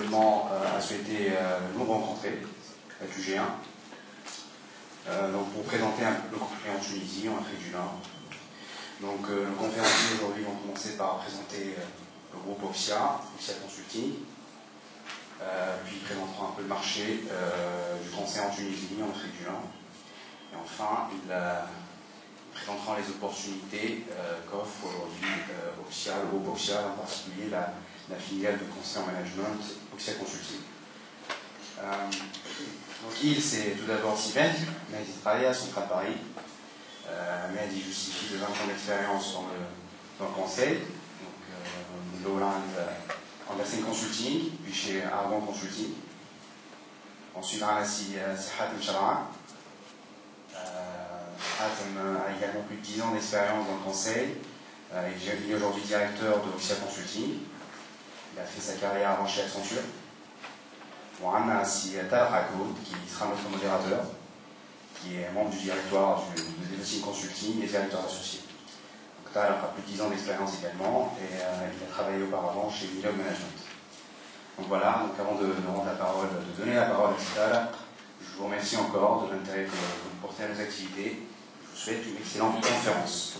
l'événement a souhaité nous rencontrer, la QG1, donc pour présenter un peu le conflit en Tunisie, en Afrique du Nord. Donc nos conférenciers aujourd'hui vont commencer par présenter le groupe Oxia Consulting, puis ils présenteront un peu le marché du conseil en Tunisie, en Afrique du Nord. Et enfin, ils présenteront les opportunités qu'offre aujourd'hui Oxia, le groupe Oxia, en particulier la filiale de conseil en management Oxia Consulting. Donc il, c'est tout d'abord Sven, mais il travaille à Centrale Paris. Mais il justifie de 20 ans d'expérience dans le conseil. Donc Lowland Andersen Consulting, puis chez Argon Consulting. Ensuite, c'est Hatem Shabra. Hatem a également plus de 10 ans d'expérience dans le conseil. Il est aujourd'hui directeur de Oxia Consulting. Il a fait sa carrière avant chez Accenture. Mohamed Tal Rakoud, qui sera notre modérateur, qui est membre du directoire de Devoting Consulting et directeur associé. Donc Tal a plus de 10 ans d'expérience également et il a travaillé auparavant chez Million Management. Donc voilà, donc avant de donner la parole à Tal, je vous remercie encore de l'intérêt que vous portez à nos activités. Je vous souhaite une excellente conférence.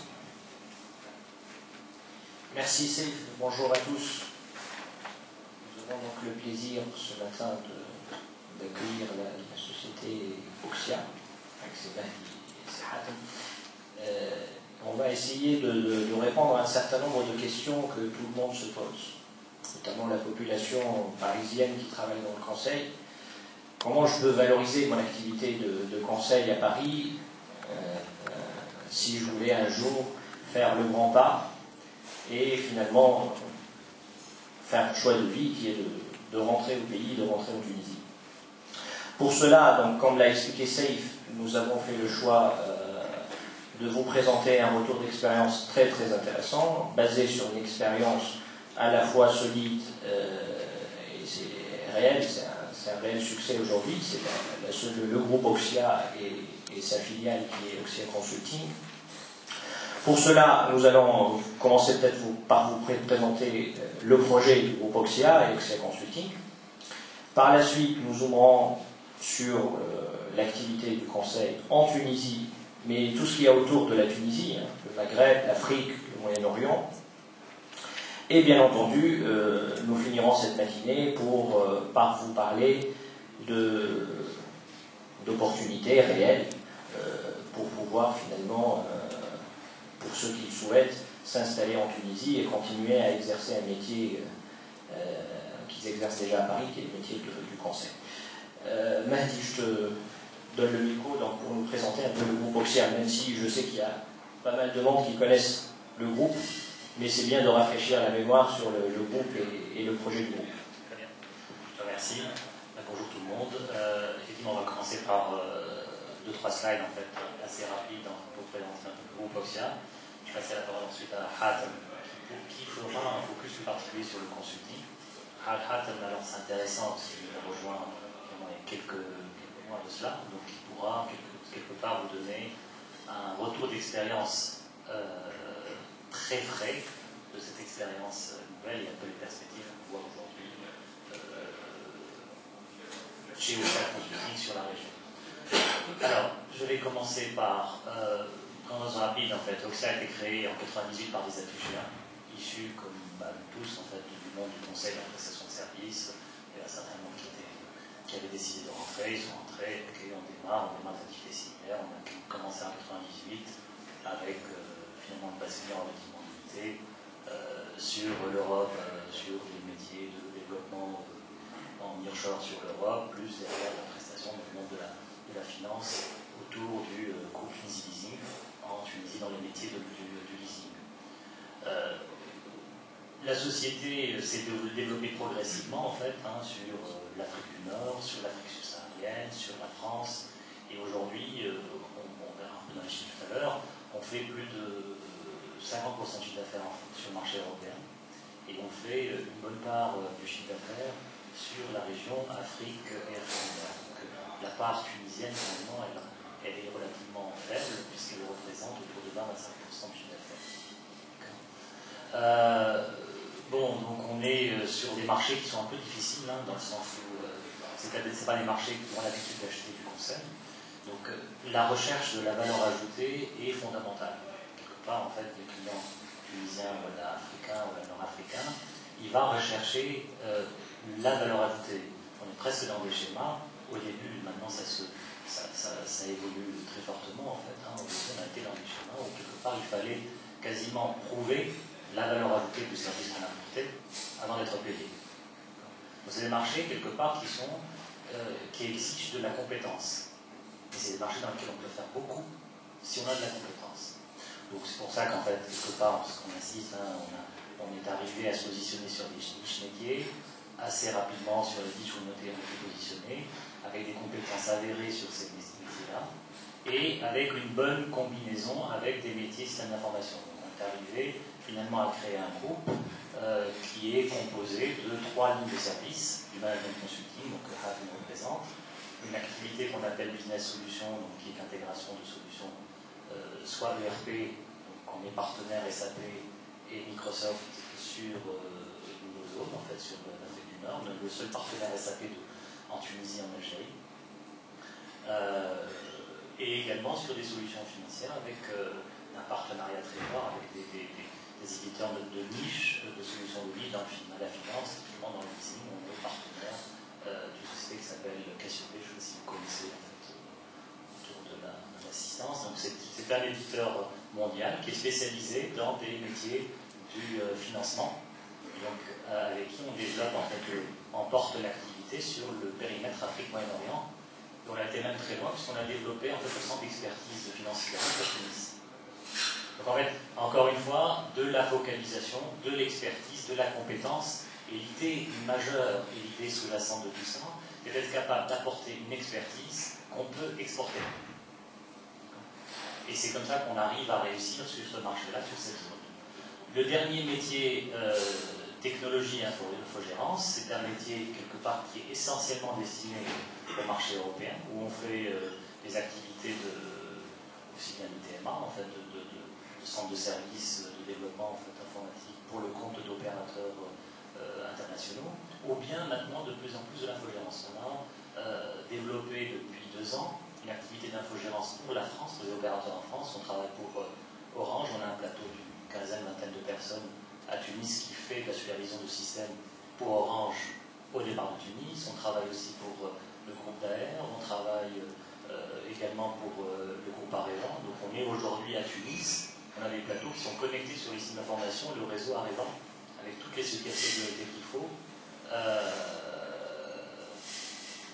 Merci Sylve, bonjour à tous. Nous avons donc le plaisir ce matin d'accueillir la société Oxia, avec ses on va essayer de répondre à un certain nombre de questions que tout le monde se pose, notamment la population parisienne qui travaille dans le conseil. Comment je peux valoriser mon activité de conseil à Paris si je voulais un jour faire le grand pas et finalement faire un choix de vie qui est de rentrer au pays, de rentrer en Tunisie. Pour cela, donc, comme l'a expliqué Saïf, nous avons fait le choix de vous présenter un retour d'expérience très très intéressant, basé sur une expérience à la fois solide et c'est réel, c'est un réel succès aujourd'hui. C'est le groupe Oxia et sa filiale qui est Oxia Consulting. Pour cela, nous allons commencer peut-être par vous présenter le projet du groupe Oxia et Oxia Consulting. Par la suite, nous zoomerons sur l'activité du conseil en Tunisie, mais tout ce qu'il y a autour de la Tunisie, hein, le Maghreb, l'Afrique, le Moyen-Orient. Et bien entendu, nous finirons cette matinée par vous parler d'opportunités réelles pour pouvoir finalement, pour ceux qui le souhaitent, s'installer en Tunisie et continuer à exercer un métier qu'ils exercent déjà à Paris, qui est le métier du conseil. Mahdi, je te donne le micro donc, pour nous présenter un peu le groupe Oxia, même si je sais qu'il y a pas mal de monde qui connaissent le groupe, mais c'est bien de rafraîchir la mémoire sur le groupe et le projet du groupe. Très bien, je te remercie. Bonjour tout le monde. Effectivement, on va commencer par 2-3 slides en fait, assez rapides pour présenter un peu le groupe Oxia. Je passerai la parole ensuite à Hatem, qui fera un focus plus particulier sur le consulting. Hatem, alors c'est intéressant, parce qu'il a rejoint il y a quelques mois de cela, donc il pourra quelque part vous donner un retour d'expérience très frais de cette expérience nouvelle et un peu les perspectives qu'on voit aujourd'hui chez Oxia Consulting sur la région. Alors, je vais commencer par présentation rapide en fait. Oxia a été créé en 1998 par des Africains, issus comme tous en fait du monde du conseil et de la prestation de services. Il y a un certain nombre qui avaient décidé de rentrer, ils sont rentrés, et on démarre d'activités similaires. On a commencé en 1998 avec finalement une basculement relativement limité sur l'Europe, sur les métiers de développement en nearshore sur l'Europe, plus derrière la prestation dans le monde de la finance autour du groupe Tunisie Leasing en Tunisie dans les métiers du leasing. La société s'est développée progressivement en fait sur l'Afrique du Nord, sur l'Afrique subsaharienne, sur la France, et aujourd'hui, on verra un peu dans les chiffres tout à l'heure, on fait plus de 50% de chiffre d'affaires sur le marché européen, et on fait une bonne part du chiffre d'affaires sur la région Afrique et Afrique du Nord. Donc, la part tunisienne, finalement, elle est relativement faible, puisqu'elle représente autour de 20 à 25% de chiffre d'affaires. Bon, donc on est sur des marchés qui sont un peu difficiles, hein, dans le sens où c'est pas des marchés qui ont l'habitude d'acheter du conseil. Donc la recherche de la valeur ajoutée est fondamentale. Quelque part, en fait, les clients tunisiens ou africains ou nord-africains, il va rechercher la valeur ajoutée. On est presque dans des schémas. Au début, maintenant, ça évolue très fortement, en fait. Hein. Au début, on a été dans des schémas où, quelque part, il fallait quasiment prouver la valeur ajoutée du service qu'on apportait avant d'être payé. Donc, c'est des marchés, quelque part, qui exigent de la compétence. Et c'est des marchés dans lesquels on peut faire beaucoup si on a de la compétence. Donc, c'est pour ça qu'en fait, quelque part, parce qu'on insiste, hein, on est arrivé à se positionner sur des niches métiers, assez rapidement sur les niches où on était positionnés, avec des compétences avérées sur ces métiers-là, et avec une bonne combinaison avec des métiers système d'information. On est arrivé finalement à créer un groupe qui est composé de 3 lignes de service, du management consulting, donc Rav nous représente, une activité qu'on appelle business solution, donc qui est l'intégration de solutions, soit ERP, donc on est partenaire SAP et Microsoft sur nos zones, en fait, sur l'Afrique du Nord, on est le seul partenaire SAP en Tunisie et en Algérie. Et également sur des solutions financières avec un partenariat très fort avec des éditeurs de niche, de solutions de niche dans la finance, typiquement dans le leasing, on est partenaire d'une société qui s'appelle Cassiope, je ne sais pas si vous connaissez en fait, autour de l'assistance. Donc c'est un éditeur mondial qui est spécialisé dans des métiers du financement, donc avec qui on développe en fait, on porte l'activité sur le périmètre Afrique-Moyen-Orient. On a été même très loin puisqu'on a développé en fait le centre d'expertise financière de Tunis. Donc en fait, encore une fois, de la focalisation, de l'expertise, de la compétence, et l'idée majeure et l'idée sous-jacente de tout ça, c'est d'être capable d'apporter une expertise qu'on peut exporter. Et c'est comme ça qu'on arrive à réussir sur ce marché-là, sur cette zone. Le dernier métier, technologie et infogérance, c'est un métier quelque part qui est essentiellement destiné au marché européen, où on fait des activités aussi bien de TMA, en fait, de centres de services de développement en fait, informatique pour le compte d'opérateurs internationaux, ou bien maintenant de plus en plus de l'infogérance. On a développé depuis 2 ans une activité d'infogérance pour la France, pour les opérateurs en France. On travaille pour Orange, on a un plateau d'une vingtaine de personnes à Tunis qui fait de la supervision de système pour Orange au départ de Tunis. On travaille aussi pour le groupe d'AR, on travaille également pour le groupe Arevan. Donc on est aujourd'hui à Tunis, on a des plateaux qui sont connectés sur les sites d'information, le réseau Arevan, avec toutes les sécurités qu'il faut,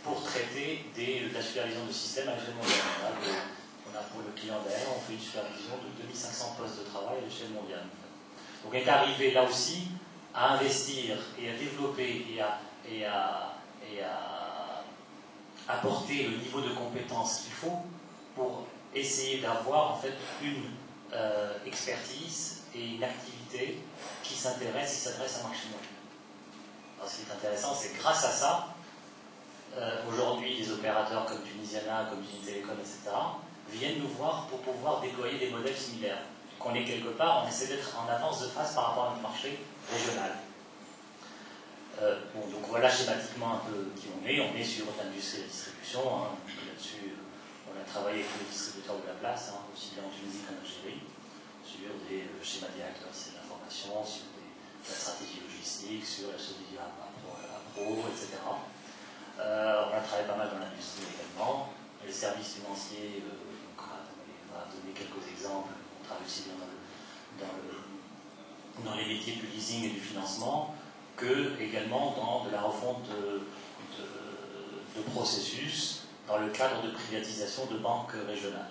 pour traiter de la supervision de système à l'échelle mondiale. On a pour le client d'AR, on fait une supervision de 2500 postes de travail à l'échelle mondiale. Donc on est arrivé là aussi à investir et à développer et à apporter le niveau de compétence qu'il faut pour essayer d'avoir en fait une expertise et une activité qui s'adresse à un marché mondial. Alors ce qui est intéressant, c'est que grâce à ça, aujourd'hui des opérateurs comme Tunisiana, comme Tunisian Telecom, etc., viennent nous voir pour pouvoir déployer des modèles similaires. Qu'on est quelque part, on essaie d'être en avance de phase par rapport à notre marché régional. Bon, donc voilà schématiquement un peu qui on est sur l'industrie de la distribution, hein. Là-dessus on a travaillé avec les distributeurs de la place, hein, aussi bien en Tunisie qu'en Algérie, sur des schémas directeurs de l'information, sur la stratégie logistique, sur la stratégie à pro, etc. On a travaillé pas mal dans l'industrie également, les services financiers, on va donner quelques exemples. On travaille aussi bien dans les métiers du leasing et du financement que également dans de la refonte de processus dans le cadre de privatisation de banques régionales.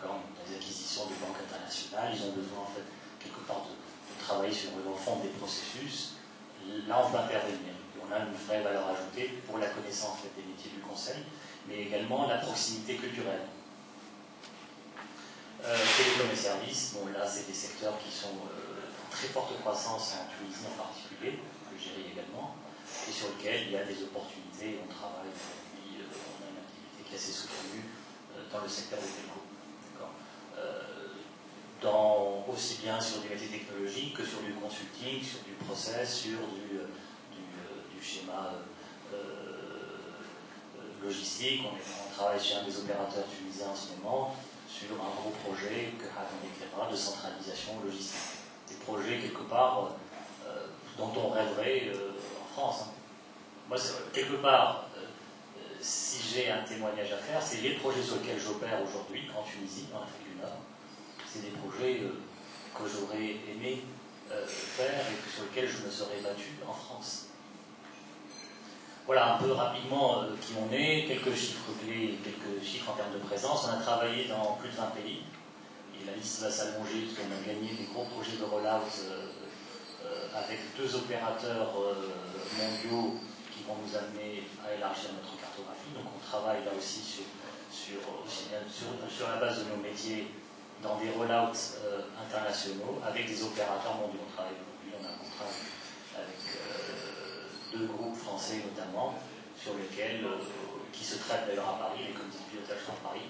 Dans les acquisitions de banques internationales, ils ont besoin en fait quelque part de travailler sur une refonte des processus. Là, on peut intervenir. Et on a une vraie valeur ajoutée pour la connaissance en fait, des métiers du conseil, mais également la proximité culturelle. Télécom et services, bon là c'est des secteurs qui sont en très forte croissance en Tunisie en particulier, l'Algérie également, et sur lesquels il y a des opportunités. On travaille aujourd'hui, on a une activité qui est assez soutenue dans le secteur des télécoms. Dans aussi bien sur du métier technologique que sur du consulting, sur du process, sur du schéma logistique. On travaille chez un des opérateurs tunisiens en ce moment sur un gros projet que Hatem décrira de centralisation logistique. Des projets quelque part dont on rêverait en France. Hein. Moi, quelque part, si j'ai un témoignage à faire, c'est les projets sur lesquels j'opère aujourd'hui en Tunisie, en Afrique du Nord. C'est des projets que j'aurais aimé faire et sur lesquels je me serais battu en France. Voilà un peu rapidement qui on est, quelques chiffres clés, quelques chiffres en termes de présence. On a travaillé dans plus de 20 pays et la liste va s'allonger parce qu'on a gagné des gros projets de rollout avec 2 opérateurs mondiaux qui vont nous amener à élargir notre cartographie. Donc on travaille là aussi sur la base de nos métiers dans des rollouts internationaux avec des opérateurs mondiaux. On travaille aujourd'hui, on a un contrat avec 2 groupes français notamment, sur lesquels, qui se traitent d'ailleurs à Paris, les comités de pilotage sont à Paris,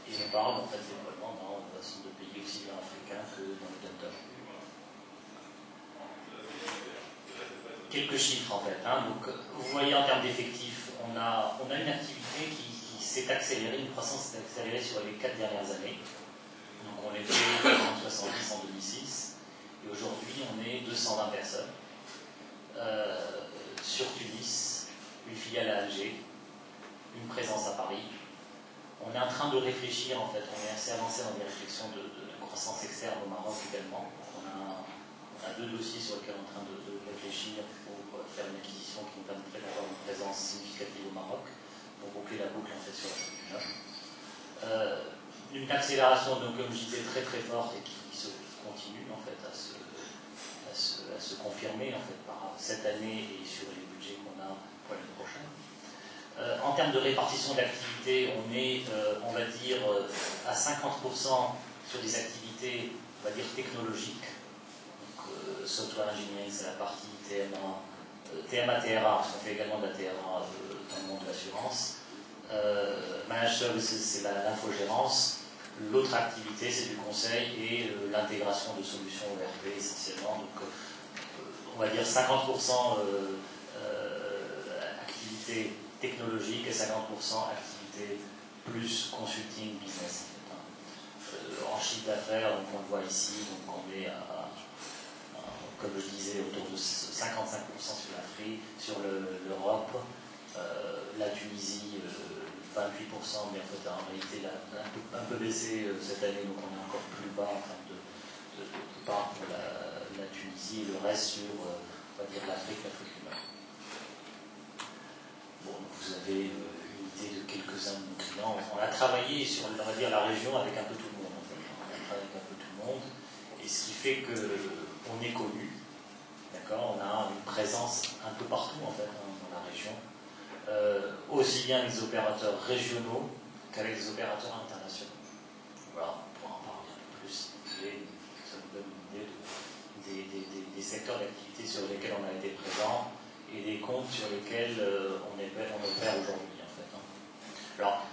et on parle en fait déploiement dans un certain nombre de pays aussi bien africains que dans le Delta. Quelques chiffres en fait. Hein. Donc, vous voyez en termes d'effectifs, on a une activité qui s'est accélérée, une croissance s'est accélérée sur les 4 dernières années. Donc on était 70 en 2006 et aujourd'hui on est 220 personnes. Sur Tunis, une filiale à Alger, une présence à Paris. On est en train de réfléchir en fait, on est assez avancé dans des réflexions de croissance externe au Maroc également. On a 2 dossiers sur lesquels on est en train de réfléchir pour faire une acquisition qui nous permettrait d'avoir une présence significative au Maroc, pour boucler la boucle en fait sur l'Afrique du Nord. Une accélération, donc, comme je disais, très très forte et qui se continue en fait à se confirmer en fait par cette année et sur les budgets qu'on a pour l'année prochaine. En termes de répartition d'activités, on est, on va dire, à 50% sur des activités, on va dire, technologiques. Donc, software engineering, c'est la partie TMA, TRA, parce qu'on fait également de la TRA dans le monde de l'assurance. Managed Services, c'est l'infogérance. L'autre activité, c'est du conseil et l'intégration de solutions ERP essentiellement. Donc, on va dire 50% activité technologique et 50% activité plus consulting business. En chiffre d'affaires, donc on le voit ici, donc on est comme je disais, autour de 55% sur l'Afrique, sur l'Europe, la Tunisie 28%, mais en fait en réalité un peu baissé cette année, donc on est encore plus bas en termes de part pour la Tunisie et le reste sur on va dire l'Afrique du Nord. Bon, vous avez une idée de quelques-uns de nos clients. On a travaillé sur, on va dire, la région avec un peu tout le monde en fait. On a travaillé avec un peu tout le monde, et ce qui fait qu'on est connu. D'accord, on a une présence un peu partout en fait dans la région. Aussi bien les opérateurs régionaux qu'avec les opérateurs internationaux. Voilà, on pourra en parler un peu plus si vous voulez, ça vous donne une idée des secteurs d'activité sur lesquels on a été présent et des comptes sur lesquels on opère aujourd'hui en fait. Hein. Alors,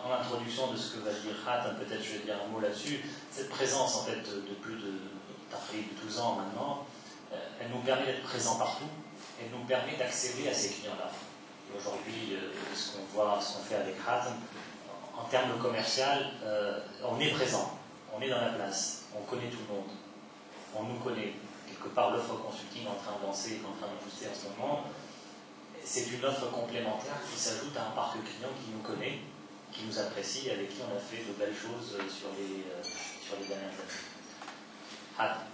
en introduction de ce que va dire Hatem, peut-être je vais dire un mot là-dessus, cette présence en fait de plus de 12 ans maintenant, elle nous permet d'être présents partout. Elle nous permet d'accéder à ces clients-là. Et aujourd'hui, ce qu'on fait avec Hatem, en termes de commercial, on est présent, on est dans la place, on connaît tout le monde, on nous connaît. Quelque part, l'offre consulting en train de lancer, en train de booster en ce moment, c'est une offre complémentaire qui s'ajoute à un parc client qui nous connaît, qui nous apprécie, avec qui on a fait de belles choses sur les dernières années. Hatem.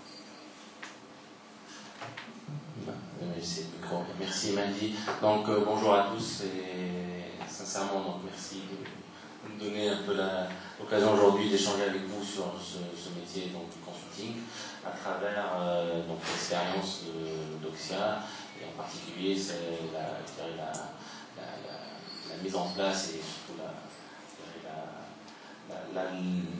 Merci Mandy. Donc bonjour à tous et sincèrement donc merci de me donner un peu l'occasion aujourd'hui d'échanger avec vous sur ce métier donc, du consulting à travers l'expérience d'Oxia et en particulier c'est la mise en place et surtout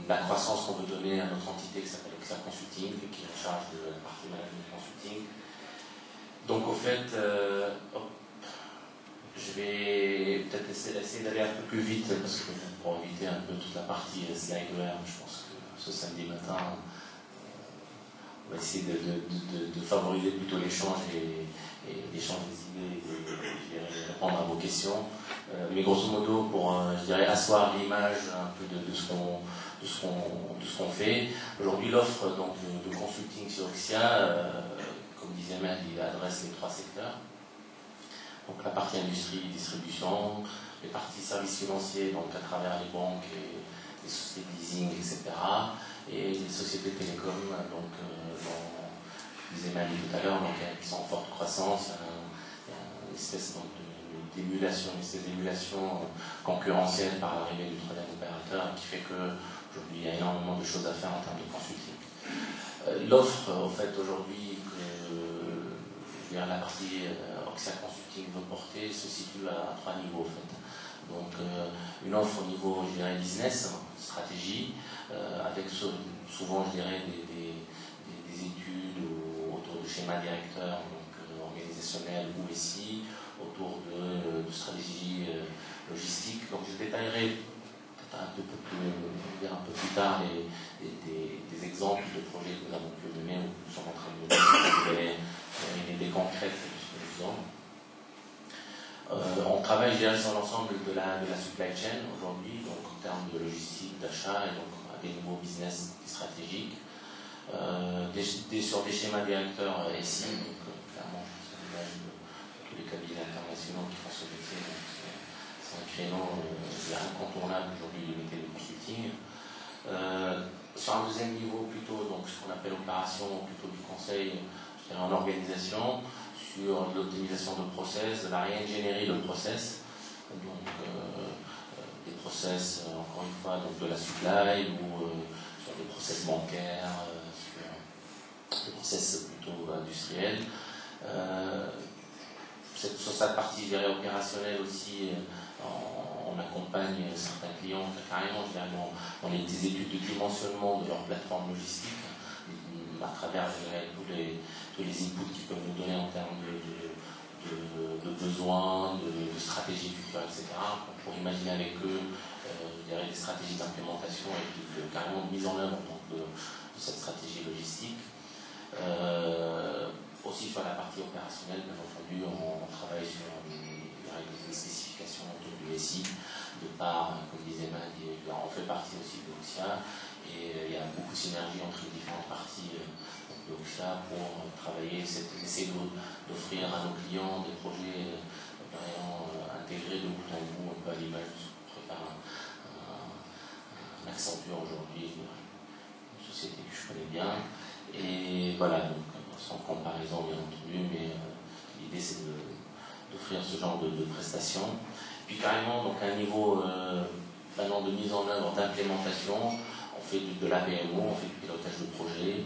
la croissance qu'on veut donner à notre entité qui s'appelle Oxia Consulting et qui est en charge de la partie management consulting. Donc au fait, je vais peut-être essayer d'aller un peu plus vite parce que pour éviter un peu toute la partie slideware, je pense que ce samedi matin, on va essayer de favoriser plutôt l'échange et l'échange des idées et répondre à vos questions. Mais grosso modo, pour je dirais asseoir l'image un peu de ce qu'on fait. Aujourd'hui, l'offre de consulting chez Oxia, comme disait Mel, il adresse les 3 secteurs. Donc la partie industrie, distribution, les parties services financiers, donc à travers les banques et les sociétés de leasing, etc. Et les sociétés télécom, donc disait Mali tout à l'heure, qui sont en forte croissance. Il y a une espèce d'émulation, concurrentielle par l'arrivée du 3e opérateur qui fait qu'aujourd'hui il y a énormément de choses à faire en termes de consulting. L'offre, en fait, aujourd'hui, que la partie Oxia Consulting veut porter se situe à 3 niveaux, en fait. Donc, une offre au niveau, je dirais, business, stratégie, avec souvent, je dirais, des études autour de schémas directeurs, donc organisationnels ou ici, autour de stratégie logistique. Donc, je détaillerai un peu plus tard des exemples de projets que nous avons pu mener ou que nous sommes en train de mener, une idée concrète de ce que nous faisons. On travaille, je dirais, sur l'ensemble de la supply chain aujourd'hui, donc en termes de logistique, d'achat et donc à des niveaux business stratégiques. Sur des schémas directeurs SI, donc clairement, c'est l'image de tous les cabinets internationaux qui font ce métier. C'est un créneau incontournable aujourd'hui du métier de consulting. Sur un deuxième niveau, plutôt, donc ce qu'on appelle opération, plutôt du conseil, je dirais en organisation, sur l'optimisation de process, de la réingénierie de process, donc des process, encore une fois, donc de la supply ou sur des process bancaires, sur des process plutôt industriels. Sur cette partie, je dirais, opérationnelle aussi, on accompagne certains clients carrément, je dirais, dans des études de dimensionnement de leur plateforme logistique, à travers, je dirais, tous les inputs qu'ils peuvent nous donner en termes de besoins, de stratégies futures, etc. Pour imaginer avec eux, je dirais, des stratégies d'implémentation et carrément de mise en œuvre de cette stratégie logistique. Aussi sur la partie opérationnelle, bien entendu, on travaille sur des spécifications autour du SI, de par, comme disait Madi, on fait partie aussi de Oxia, et il y a beaucoup de synergie entre les différentes parties de Oxia pour travailler, essayer d'offrir à nos clients des projets vraiment intégrés de bout en bout, un peu à l'image de ce qu'on prépare un Accenture aujourd'hui, une société que je connais bien. Et voilà, donc sans comparaison bien entendu, mais l'idée c'est d'offrir ce genre de prestations. Puis carrément, donc à un niveau maintenant de mise en œuvre, d'implémentation, on fait de la PMO, on fait du pilotage de projet,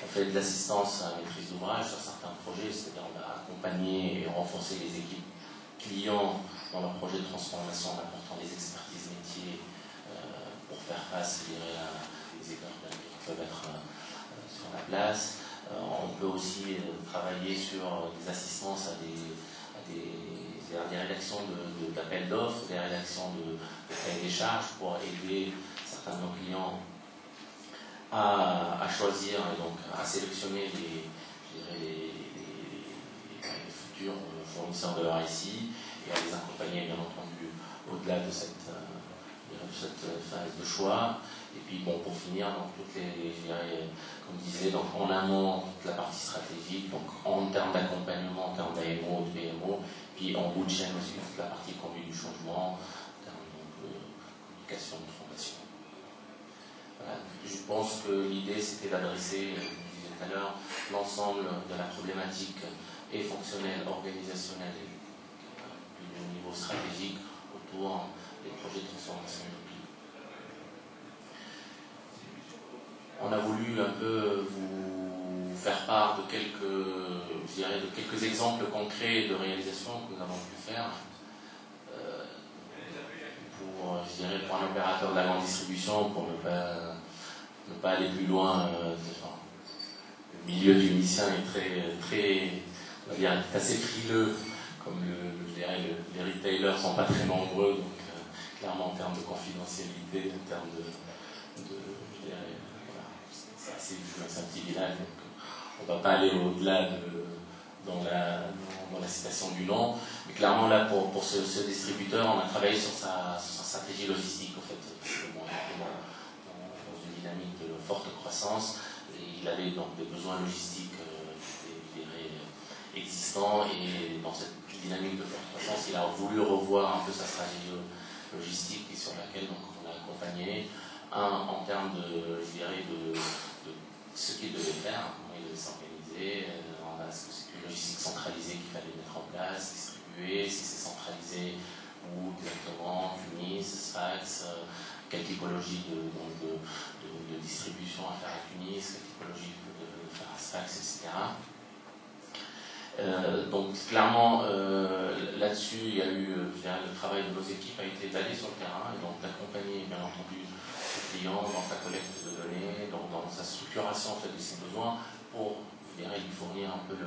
on fait de l'assistance à maîtrise d'ouvrage sur certains projets, c'est-à-dire on va accompagner et renforcer les équipes clients dans leurs projets de transformation en apportant des expertises métiers pour faire face, je dirais, à des écarts qui peuvent être sur la place. On peut aussi travailler sur des assistances à des rédactions d'appels d'offres, des rédactions de cahiers des charges pour aider certains de nos clients à choisir et donc à sélectionner les futurs fournisseurs de leur SI et à les accompagner bien entendu au-delà de cette phase de choix. Et puis bon, pour finir, donc toutes les, je dirais, comme je disais, donc en amont, toute la partie stratégique, donc en termes d'accompagnement, en termes d'AMO, de PMO, puis en bout de chaîne aussi, toute la partie conduite du changement, en termes de communication, de formation. Voilà. Je pense que l'idée c'était d'adresser, comme je disais tout à l'heure, l'ensemble de la problématique et fonctionnelle, organisationnelle et du niveau stratégique autour des projets de transformation. On a voulu un peu vous faire part de quelques exemples concrets de réalisations que nous avons pu faire pour un opérateur de la grande distribution, pour ne pas aller plus loin. Le milieu tunisien est assez frileux, comme les retailers sont pas très nombreux, donc clairement en termes de confidentialité, en termes assez c'est un petit village, donc on ne va pas aller au-delà dans la citation du nom. Mais clairement, là, pour ce distributeur, on a travaillé sur sa stratégie logistique, en fait, parce que bon, dans une dynamique de forte croissance, et il avait donc des besoins logistiques je dirais, existants, et dans cette dynamique de forte croissance, il a voulu revoir un peu sa stratégie logistique, et sur laquelle donc, on l'a accompagné, en termes de, je dirais, de ce qu'il devait faire, comment il devait s'organiser, est-ce que c'est une logistique centralisée qu'il fallait mettre en place, distribuer, si c'est centralisé, où exactement, Tunis, Sfax, quelle typologie de distribution à faire à Tunis, quelle typologie de faire à Sfax, etc. Donc clairement, là-dessus, il y a eu, je dirais, le travail de nos équipes a été d'aller sur le terrain et donc d'accompagner, bien entendu, le client dans sa collecte de données, donc dans sa structuration en fait, de ses besoins pour lui fournir un peu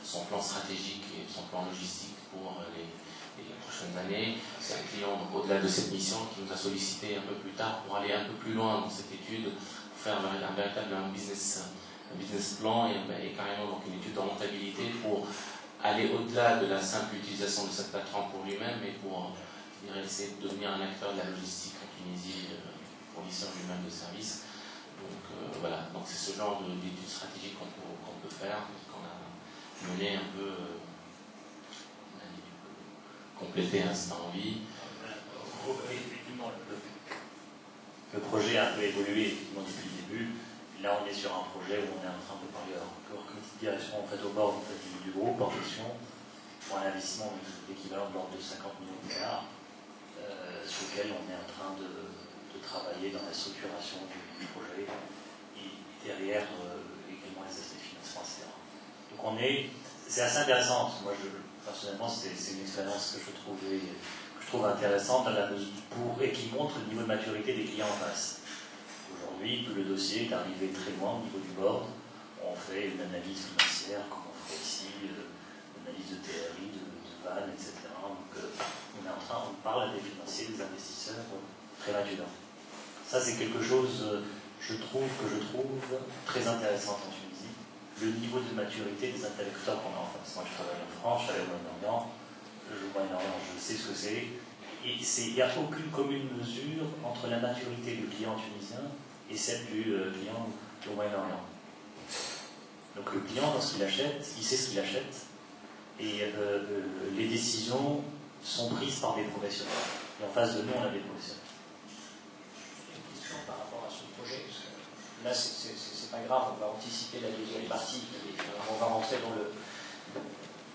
son plan stratégique et son plan logistique pour les prochaines années. C'est un client, au-delà de cette mission, qui nous a sollicité un peu plus tard pour aller un peu plus loin dans cette étude, pour faire un véritable business plan et carrément donc une étude de rentabilité pour aller au-delà de la simple utilisation de cette plateforme pour lui-même, mais pour essayer de devenir un acteur de la logistique en Tunisie, fournisseur lui-même de services. Donc voilà, donc c'est ce genre d'études stratégiques qu'on peut faire, qu'on a mené un peu, on a dit, compléter si tu as envie. Effectivement, le projet a un peu évolué effectivement, depuis le début. Là, on est sur un projet où on est en train de parler en direction en fait, au bord en fait, du groupe en question pour un investissement d'équivalent de l'ordre de 50 millions de dollars, sur lequel on est en train de travailler dans la structuration du projet et derrière également les aspects de financement, etc. Donc c'est assez intéressant. Moi, personnellement, c'est une expérience que je trouve intéressante et qui montre le niveau de maturité des clients en face. Aujourd'hui, le dossier est arrivé très loin au niveau du board. On fait une analyse financière, comme on ferait ici, une analyse de TRI, de VAN, etc. Donc, on parle des financiers, des investisseurs prématurés. Ça, c'est quelque chose, je trouve très intéressant en Tunisie. Le niveau de maturité des interlocuteurs qu'on a en face. Moi, je travaille en France, je travaille au Moyen-Orient. Je sais ce que c'est. Et il n'y a aucune commune mesure entre la maturité du client tunisien et celle du client au Moyen-Orient. Donc le client, lorsqu'il achète, il sait ce qu'il achète, et les décisions sont prises par des professionnels. Et en face de nous, on a des professionnels. Une question par rapport à ce projet, parce que là, c'est pas grave, on va anticiper la deuxième partie, et on va rentrer dans le...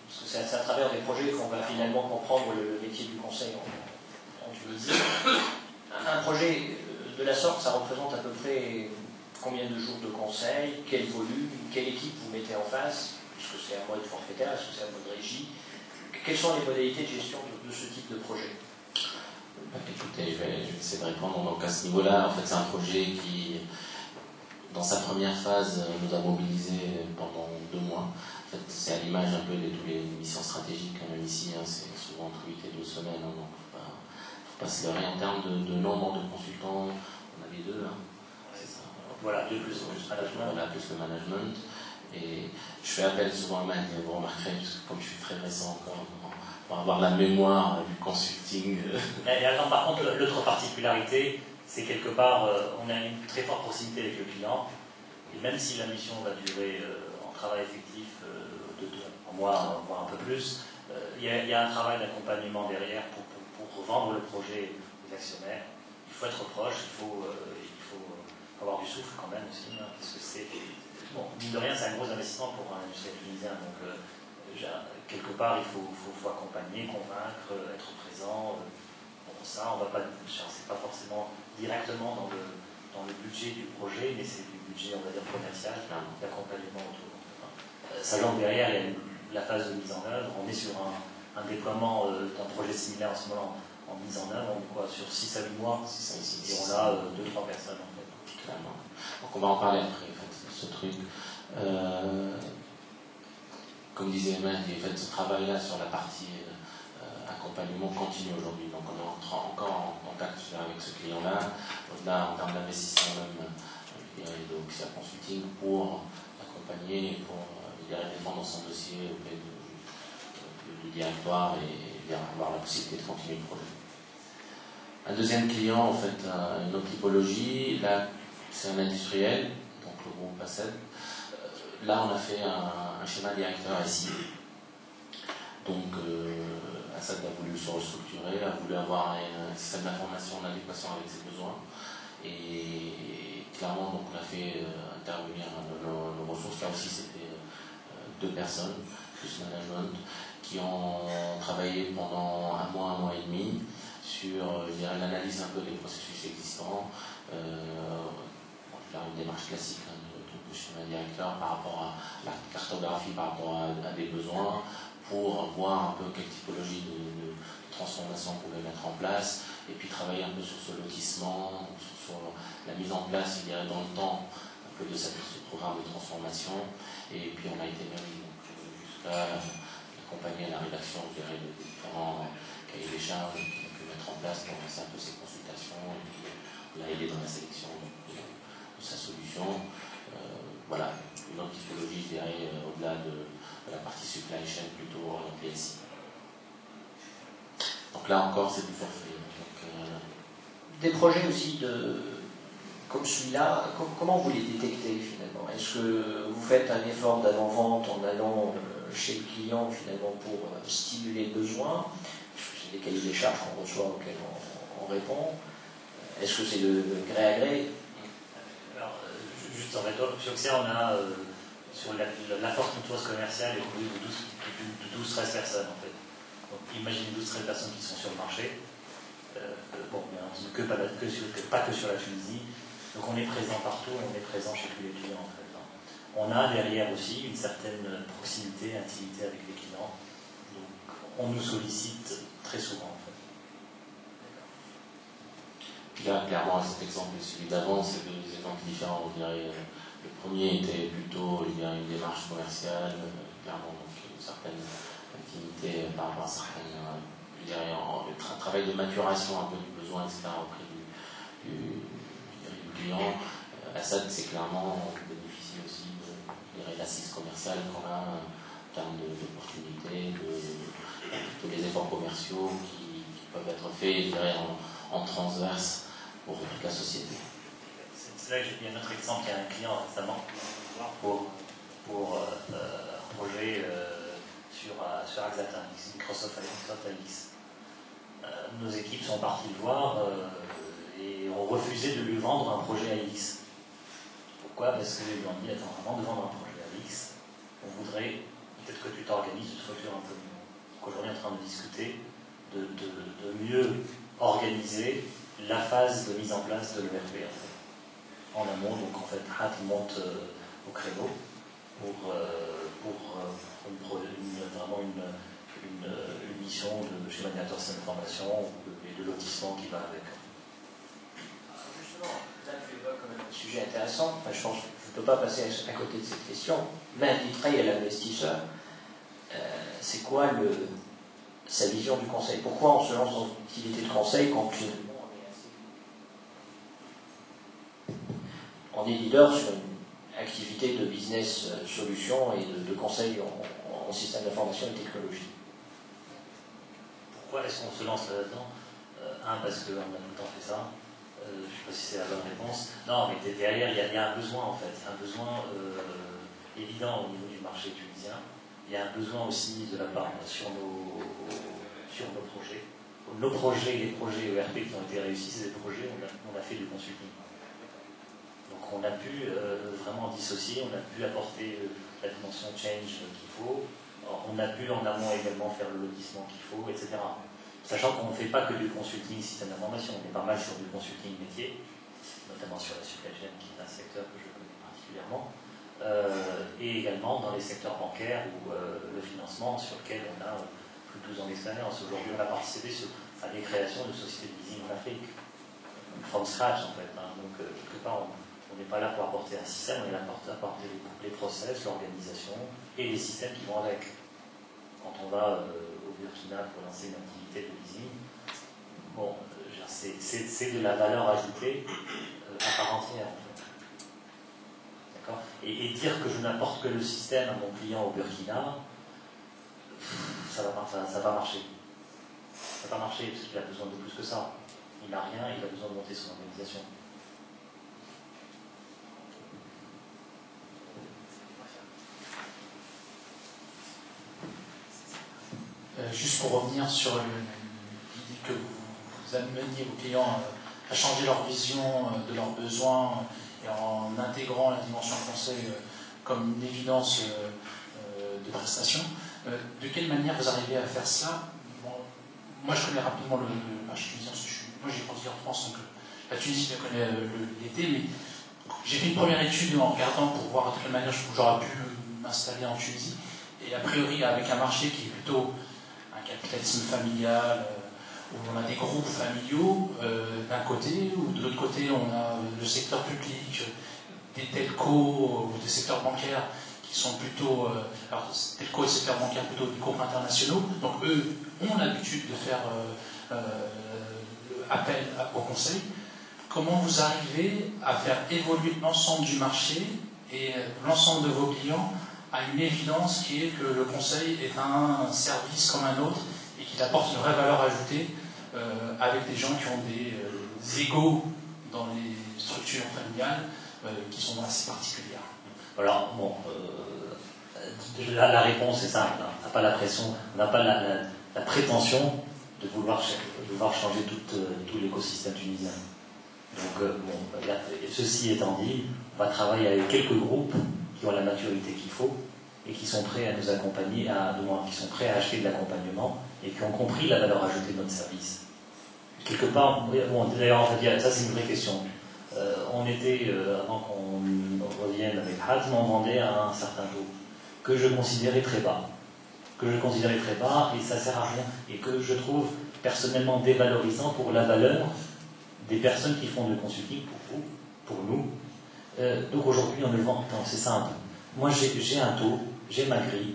Parce que c'est à travers des projets qu'on va finalement comprendre le métier du conseil en Tunisie. Un projet de la sorte, ça représente à peu près combien de jours de conseil, quel volume, quelle équipe vous mettez en face, puisque c'est un mode forfaitaire, est-ce que c'est un mode régie, quelles sont les modalités de gestion de ce type de projet? Écoutez, je vais essayer de répondre. Donc à ce niveau-là, en fait, c'est un projet qui, dans sa première phase, nous a mobilisé pendant 2 mois. En fait, c'est à l'image un peu de toutes les missions stratégiques qu'on a ici, hein, c'est souvent entre 8 et 12 semaines, hein, donc il ne faut pas se leurrer en termes de nombre de consultants. On avait 2, hein, c'est ça. Voilà, 2 plus management. Voilà, plus le management. Et je fais appel souvent à Matt, vous remarquerez, parce que comme je suis très récent encore, pour avoir la mémoire du consulting. Et attends, par contre, l'autre particularité, c'est quelque part, on a une très forte proximité avec le client, et même si la mission va durer en travail effectif de 2 mois, voire un peu plus, il y a un travail d'accompagnement derrière pour vendre le projet aux actionnaires. Il faut être proche, il faut avoir du souffle quand même aussi, hein, parce que c'est, bon, mine de rien, c'est un gros investissement pour un industriel tunisien, donc quelque part, il faut accompagner, convaincre, être présent. Bon, ça, on va pas, c'est pas forcément directement dans le budget du projet, mais c'est du budget, on va dire, commercial, d'accompagnement autour. Sachant que derrière, il y a la phase de mise en œuvre. On est sur un déploiement d'un projet similaire en ce moment en mise en œuvre, on est quoi, sur 6 à 8 mois, et on a 2-3 personnes en fait. Clairement. Donc on va en parler après, en fait, ce truc. Comme disait Emma, en fait, ce travail-là sur la partie accompagnement continue aujourd'hui. Donc on est encore en contact avec ce client-là. Au-delà, en termes d'investissement même, de Oxia Consulting pour accompagner et pour défendre son dossier auprès du directoire et bien avoir la possibilité de continuer le projet. Un deuxième client, en fait, une autre typologie, là c'est un industriel, donc le groupe ASSAD. Là on a fait un schéma directeur SI. Donc ASSAD a voulu se restructurer, a voulu avoir un système d'information en adéquation avec ses besoins. Et clairement, donc, on a fait intervenir nos ressources. Là aussi, c'était 2 personnes, plus management, qui ont travaillé pendant un mois et demi sur l'analyse un peu des processus existants, faire une démarche classique de schéma directeur par rapport à la cartographie, par rapport à des besoins, pour voir un peu quelle typologie de transformation on pouvait mettre en place, et puis travailler un peu sur ce lotissement, sur la mise en place, je dirais, dans le temps, un peu de ce programme de transformation. Et puis on a été même jusqu'à accompagner la rédaction, je dirais, de différents cahiers des charges qu'on a pu mettre en place pour lancer un peu ces consultations, et puis on l'a aidé dans la sélection de sa solution. Voilà, une autre typologie, je dirais, au-delà de la partie supply chain, plutôt orientée ici. Donc là encore, c'est du forfait. Des projets aussi comme celui-là, comment vous les détectez finalement? Est-ce que vous faites un effort d'avant-vente en allant chez le client finalement pour stimuler le besoin? C'est des cahiers des charges qu'on reçoit auxquels on répond. Est-ce que c'est de gré à gré? Alors, juste en fait, chez Oxia, on a sur la force mutuose commerciale est composée de 12-13 personnes en fait. Donc imaginez 12-13 personnes qui sont sur le marché. Bon, bien entendu, pas que sur la Tunisie. Donc on est présent partout, on est présent chez tous les clients en fait. On a derrière aussi une certaine proximité, intimité avec les clients. Donc on nous sollicite très souvent en fait. Puis là, clairement, cet exemple et celui d'avant, c'est 2 exemples différents. Je dirais, le premier était plutôt une démarche commerciale, clairement, donc une certaine intimité par rapport à certaines, je dirais, un travail de maturation un peu du besoin, etc. auprès du client. ASSAD, c'est clairement, on bénéficie aussi de l'assise commerciale qu'on a en termes d'opportunités, de tous les efforts commerciaux qui peuvent être faits, je dirais, en transverse pour toute la société. C'est là que j'ai mis un autre exemple. Il y a un client récemment pour un projet sur Axata, Microsoft AX. Nos équipes sont parties le voir et ont refusé de lui vendre un projet AX. Pourquoi? Parce qu'ils lui ont dit, attends, avant de vendre un projet AX, on voudrait peut-être que tu t'organises de structure un peu mieux. Donc aujourd'hui, on est en train de discuter de mieux organiser la phase de mise en place de l'ERP en amont. Donc en fait, Hat monte au créneau pour vraiment une mission de schéma directeur système d'information et de lotissement qui va avec. Justement, là tu évoques quand même un sujet intéressant. Enfin, je pense que je ne peux pas passer à côté de cette question. Main vitrée à l'investisseur, c'est quoi sa vision du conseil? Pourquoi on se lance dans une activité de conseil quand on est leader sur une activité de business solution et de conseil en système d'information et technologie? Pourquoi est-ce qu'on se lance là-dedans? Parce qu'on a tout le temps fait ça. Je ne sais pas si c'est la bonne réponse. Non, mais derrière, il y a un besoin en fait. Il y a un besoin évident au niveau du marché tunisien. Il y a un besoin aussi de la part sur nos projets. Nos projets, les projets ERP qui ont été réussis, c'est des projets où on a fait du consulting. Donc on a pu vraiment dissocier, on a pu apporter la dimension change qu'il faut. On a pu en amont également faire le lotissement qu'il faut, etc. Sachant qu'on ne fait pas que du consulting système d'information, on est pas mal sur du consulting métier, notamment sur la supply chain qui est un secteur que je connais particulièrement, et également dans les secteurs bancaires ou le financement sur lequel on a plus de 12 ans d'expérience. Aujourd'hui, on a participé à des créations de sociétés de leasing en Afrique, from scratch en fait. Donc, quelque part, on n'est pas là pour apporter un système, on est là pour apporter les process, l'organisation et les systèmes qui vont avec. Quand on va au Burkina pour lancer une activité de leasing, bon, c'est de la valeur ajoutée à part entière en fait. Et dire que je n'apporte que le système à mon client au Burkina, ça va marcher. Ça va pas marcher parce qu'il a besoin de plus que ça. Il n'a rien, il a besoin de monter son organisation. Juste pour revenir sur l'idée que vous ameniez vos clients à changer leur vision de leurs besoins et en intégrant la dimension conseil comme une évidence de prestation, de quelle manière vous arrivez à faire ça? Bon, moi je connais rapidement la Tunisie, moi j'ai grandi en France, donc la Tunisie je connais l'été, mais j'ai fait une première étude en regardant pour voir de quelle manière j'aurais pu m'installer en Tunisie, et a priori avec un marché qui est plutôt un capitalisme familial, où on a des groupes familiaux d'un côté, ou de l'autre côté on a le secteur public, des telcos ou des secteurs bancaires qui sont plutôt, alors telco et secteur bancaire plutôt des groupes internationaux, donc eux ont l'habitude de faire appel au conseil. Comment vous arrivez à faire évoluer l'ensemble du marché et l'ensemble de vos clients à une évidence qui est que le conseil est un service comme un autre et qu'il apporte une vraie valeur ajoutée avec des gens qui ont des égos dans les structures familiales qui sont assez particulières? Alors, bon, la réponse est simple. On n'a pas la pression, on n'a pas la prétention de vouloir changer tout l'écosystème tunisien. Donc, bon, ceci étant dit, on va travailler avec quelques groupes qui ont la maturité qu'il faut et qui sont prêts à nous accompagner, qui sont prêts à acheter de l'accompagnement et qui ont compris la valeur ajoutée de notre service. Quelque part, bon, d'ailleurs, en fait, ça c'est une vraie question. On était, avant qu'on revienne avec Hazm, on vendait à un certain taux que je considérais très bas. Et ça sert à rien. Et que je trouve personnellement dévalorisant pour la valeur des personnes qui font le consulting pour vous, pour nous. Donc aujourd'hui, on le vend. C'est simple. Moi, j'ai un taux, j'ai ma grille,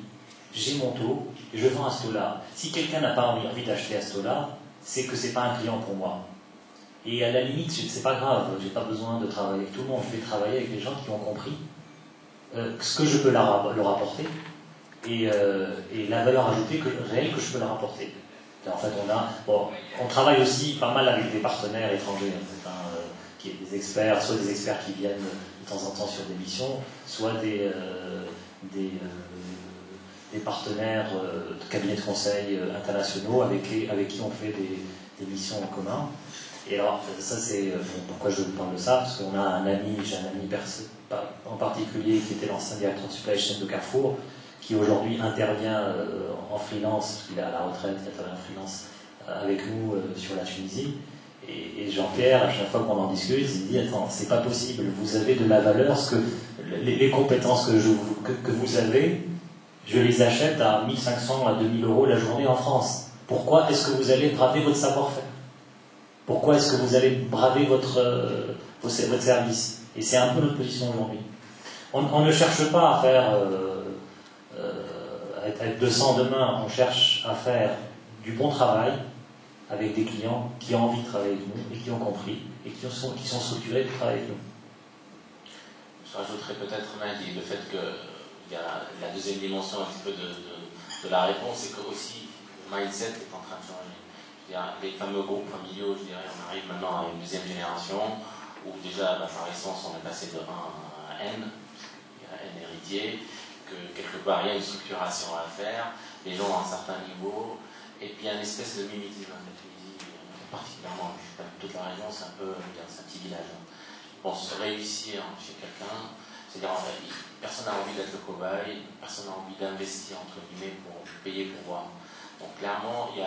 j'ai mon taux, et je vends à ce taux-là. Si quelqu'un n'a pas envie d'acheter à ce taux-là, c'est que c'est pas un client pour moi. Et à la limite, c'est pas grave, j'ai pas besoin de travailler avec tout le monde, je vais travailler avec les gens qui ont compris ce que je peux leur apporter et la valeur ajoutée réelle que je peux leur apporter. Et en fait, on travaille aussi pas mal avec des partenaires étrangers, en fait, qui est des experts, soit des experts qui viennent de temps en temps sur des missions, soit des partenaires de cabinets de conseil internationaux avec qui on fait des missions en commun. Et alors, ça c'est pourquoi je vous parle de ça, parce qu'on a j'ai un ami en particulier qui était l'ancien directeur de supply chain de Carrefour, qui aujourd'hui intervient en freelance, parce qu'il est à la retraite, il intervient en freelance avec nous sur la Tunisie. Et Jean-Pierre, à chaque fois qu'on en discute, il me dit « Attends, c'est pas possible, vous avez de la valeur, parce que les compétences que vous avez, je les achète à 1500 à 2000 euros la journée en France. Pourquoi est-ce que vous allez braver votre savoir-faire? Pourquoi est-ce que vous allez braver votre service ?» Et c'est un peu notre position aujourd'hui. On ne cherche pas à faire à être 200 demain, on cherche à faire du bon travail avec des clients qui ont envie de travailler avec nous et qui ont compris et qui sont structurés pour travailler avec nous. Je rajouterais peut-être, Mehdi, le fait qu'il y a la deuxième dimension un petit peu de la réponse, c'est que aussi le mindset est en train de changer. Les fameux groupes familiaux, je dirais, on arrive maintenant à une deuxième génération où déjà par essence on est passé de 1 à N, il y a N héritier, que quelque part il y a une structuration à faire, les gens ont un certain niveau, et puis il y a une espèce de mimétisme de la Tunisie, particulièrement, je ne sais pas toute la région, c'est un petit village. Bon, se réussir chez quelqu'un, c'est-à-dire personne n'a envie d'être le cobaye, personne n'a envie d'investir entre guillemets pour payer pour voir. Donc clairement, il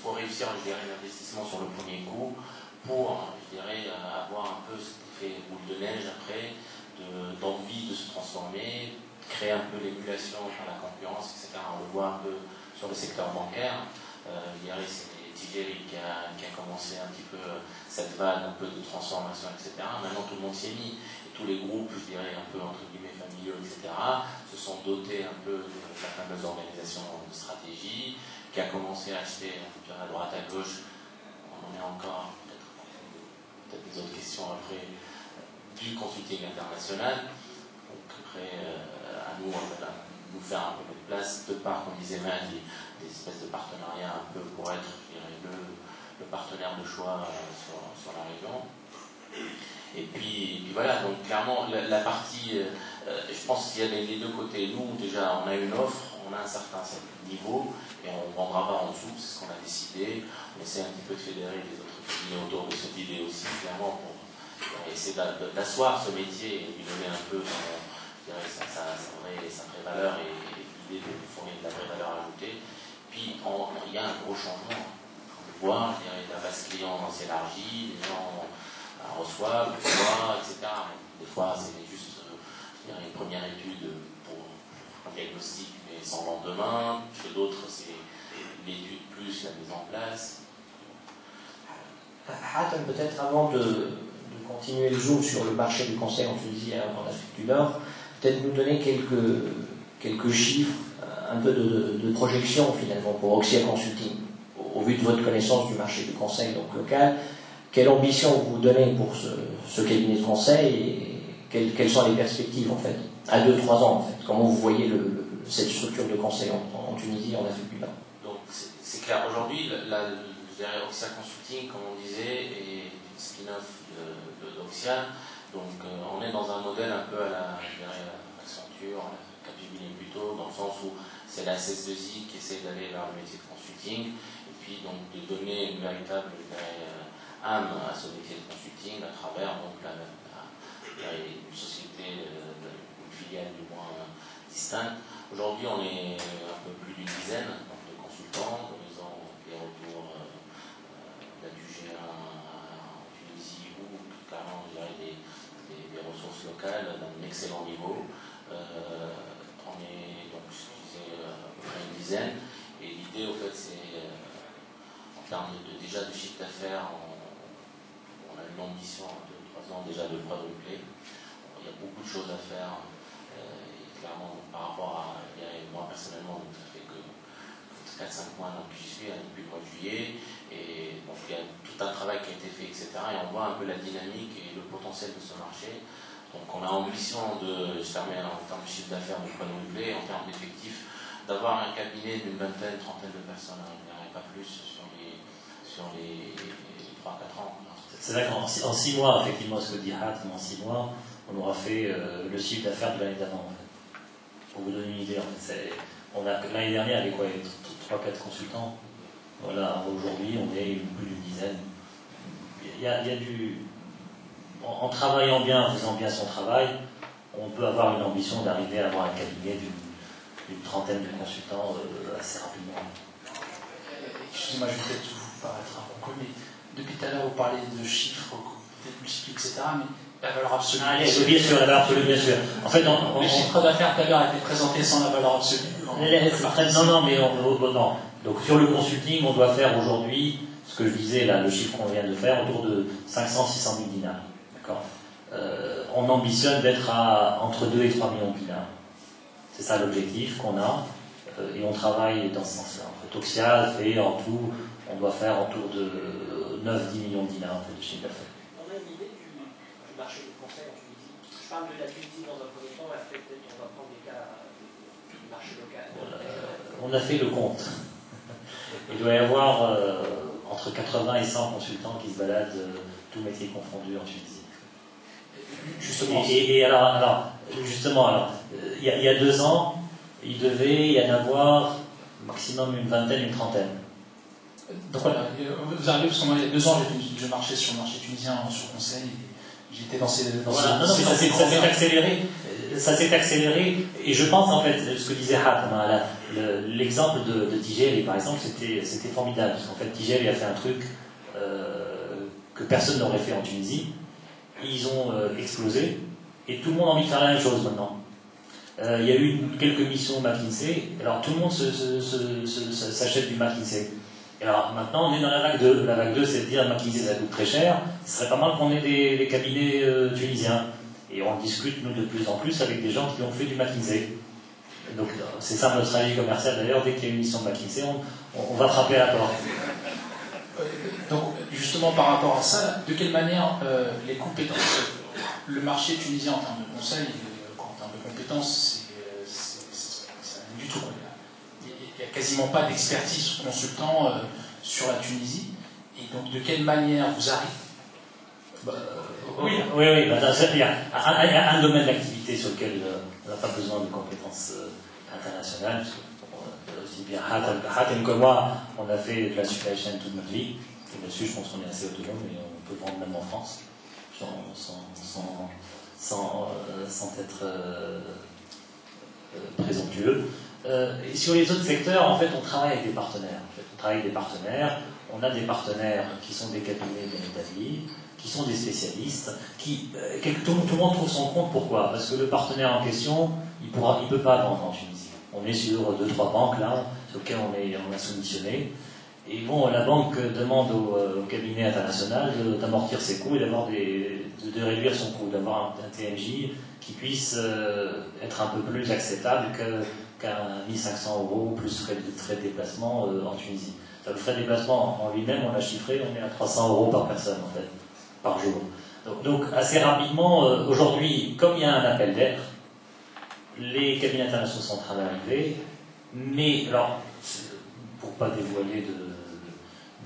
faut réussir, je dirais, l'investissement sur le premier coup pour, je dirais, avoir un peu cet effet boule de neige après, d'envie de se transformer, créer un peu l'émulation par la concurrence, etc. On le voit un peu sur le secteur bancaire. Je dirais, c'est Tigeri qui a commencé un petit peu cette vague un peu de transformation, etc. Maintenant, tout le monde s'y est mis. Et tous les groupes, je dirais, un peu entre guillemets familiaux, etc., se sont dotés un peu de la fameuse organisation de stratégie, qui a commencé à acheter à droite, à gauche. On en est encore, peut-être des autres questions après, du consulting international. après à nous, en fait, à nous faire un peu de place, de part, comme disait Matt, des espèces de partenariats un peu pour être, je dirais, le partenaire de choix sur la région. Et puis voilà, donc clairement, la partie, je pense qu'il y a les deux côtés. Nous, déjà, on a une offre, on a un certain niveau, et on ne vendra pas en dessous, c'est ce qu'on a décidé. On essaie un petit peu de fédérer les autres cabinets autour de cette idée aussi, clairement, pour essayer d'asseoir ce métier et lui donner un peu sa vraie valeur et l'idée de fournir de la vraie valeur ajoutée. Puis il y a un gros changement. On le voit, la base client s'élargit, les gens reçoivent, voient, etc. Des fois, c'est juste une première étude pour un diagnostic, mais sans lendemain. Chez d'autres, c'est l'étude plus la mise en place. Hatem, peut-être avant de continuer le jour sur le marché du conseil en Tunisie et en Afrique du Nord, peut-être nous donner quelques chiffres, un peu de projection finalement pour Oxia Consulting, au vu de votre connaissance du marché du conseil donc local. Quelle ambition vous donnez pour ce cabinet de conseil et quelles sont les perspectives en fait, à 2-3 ans en fait? Comment vous voyez cette structure de conseil en Tunisie et en Afrique du Nord? Donc c'est clair, aujourd'hui, je dirais Oxia Consulting, comme on disait, est une spin-off d'Oxia. Donc on est dans un modèle un peu à la Accenture, Capgemini plutôt, dans le sens où c'est la SS2I qui essaie d'aller vers le métier de consulting, et puis donc de donner une véritable âme à ce métier de consulting à travers donc une société, une filiale du moins distincte. Aujourd'hui, on est un peu plus d'une dizaine de consultants, horizon des retours d'ADUG en Tunisie ou clairement je dirais, des ressources locales d'un excellent niveau. On est donc, je disais, à peu près une dizaine. Et l'idée, au fait, c'est en termes déjà de chiffre d'affaires, on a une ambition de 3 ans déjà de le quadrupler. Il y a beaucoup de choses à faire. Et clairement, par rapport à moi personnellement, donc ça fait que 4-5 mois que j'y suis, depuis le mois de juillet. Et donc il y a tout un travail qui a été fait, etc. Et on voit un peu la dynamique et le potentiel de ce marché. Donc on a ambition de, je termine en termes de chiffre d'affaires, de quadrupler, en termes d'effectifs, d'avoir un cabinet d'une vingtaine, trentaine de personnes, et pas plus sur les 3-4 ans. C'est vrai qu'en 6 mois, effectivement, ce que dit Hatem, en 6 mois, on aura fait le chiffre d'affaires de l'année d'avant. En fait. Pour vous donner une idée, en fait, l'année dernière, il y avait quoi, 3-4 consultants. Voilà, aujourd'hui, on est plus d'une dizaine. Il y a du... En travaillant bien, en faisant bien son travail, on peut avoir une ambition d'arriver à avoir un cabinet d'une trentaine de consultants assez rapidement. Excusez-moi, je vais peut-être vous paraître un peu, mais depuis tout à l'heure, vous parlez de chiffres, peut-être multipliés, etc., mais la valeur absolue. Allez, bien sûr, la valeur absolue, bien sûr. En fait, le chiffre d'affaires tout à l'heure a été présenté sans la valeur absolue. Non. Donc sur le consulting, on doit faire aujourd'hui, ce que je disais là, le chiffre qu'on vient de faire, autour de 500-600 000 dinars. D'accord. On ambitionne d'être entre 2 et 3 millions de dinars. C'est ça l'objectif qu'on a, et on travaille dans ce sens-là. En fait, Oxia fait en tout, on doit faire autour de 9-10 millions de dinars en fait, de chiffre d'affaires. On a une idée du marché du conseil en Tunisie. Je parle de la Tunisie dans un premier temps, et après peut-être on va prendre des cas du marché local. On a fait le compte. Il doit y avoir entre 80 et 100 consultants qui se baladent, tous métiers confondus en Tunisie. Justement. Et alors, il y a 2 ans, il devait y en avoir maximum une vingtaine, une trentaine. Donc voilà, vous arrivez, parce que moi il y a 2 ans, je marchais sur le marché tunisien sur conseil, j'étais dans ces... Voilà. Non, mais ça s'est accéléré. Ça s'est accéléré, et je pense en fait, ce que disait Hatem, l'exemple de Tigeli par exemple, c'était formidable, parce qu'en fait Tigeli a fait un truc que personne n'aurait fait en Tunisie. Ils ont explosé, et tout le monde a envie de faire la même chose maintenant. Il y a eu quelques missions McKinsey, alors tout le monde s'achète du McKinsey. Et alors maintenant on est dans la vague 2. La vague 2, c'est de dire McKinsey ça coûte très cher, ce serait pas mal qu'on ait des cabinets tunisiens. Et on discute, nous, de plus en plus avec des gens qui ont fait du McKinsey. Donc, c'est ça notre stratégie commerciale d'ailleurs. Dès qu'il y a une mission de McKinsey, on va frapper à la porte. Donc, justement, par rapport à ça, de quelle manière les compétences, le marché tunisien en termes de conseil, en termes de compétences, c'est rien du tout. Il n'y a quasiment pas d'expertise consultant sur la Tunisie. Et donc, de quelle manière vous arrivez Oui. Il y a un domaine d'activité sur lequel on n'a pas besoin de compétences internationales. Aussi bien Hatem que moi, on a fait de la supply chain toute notre vie. Et là-dessus, je pense qu'on est assez autonome et on peut vendre même en France sans être présomptueux. Et sur les autres secteurs, en fait, on travaille avec des partenaires. On a des partenaires qui sont des cabinets bien établis, qui sont des spécialistes, tout le monde trouve son compte. Pourquoi? Parce que le partenaire en question, il peut pas vendre en Tunisie. On est sur 2-3 banques là, sur lesquelles on a soumissionné. Et bon, la banque demande au cabinet international d'amortir ses coûts et de réduire son coût, d'avoir un TNJ qui puisse être un peu plus acceptable qu'un 1500 € plus frais de déplacement en Tunisie. Le frais de déplacement en lui-même, on l'a chiffré, on est à 300 € par personne en fait, par jour. Donc assez rapidement, aujourd'hui, comme il y a un appel d'air, les cabinets internationaux sont en train d'arriver, mais alors, pour ne pas dévoiler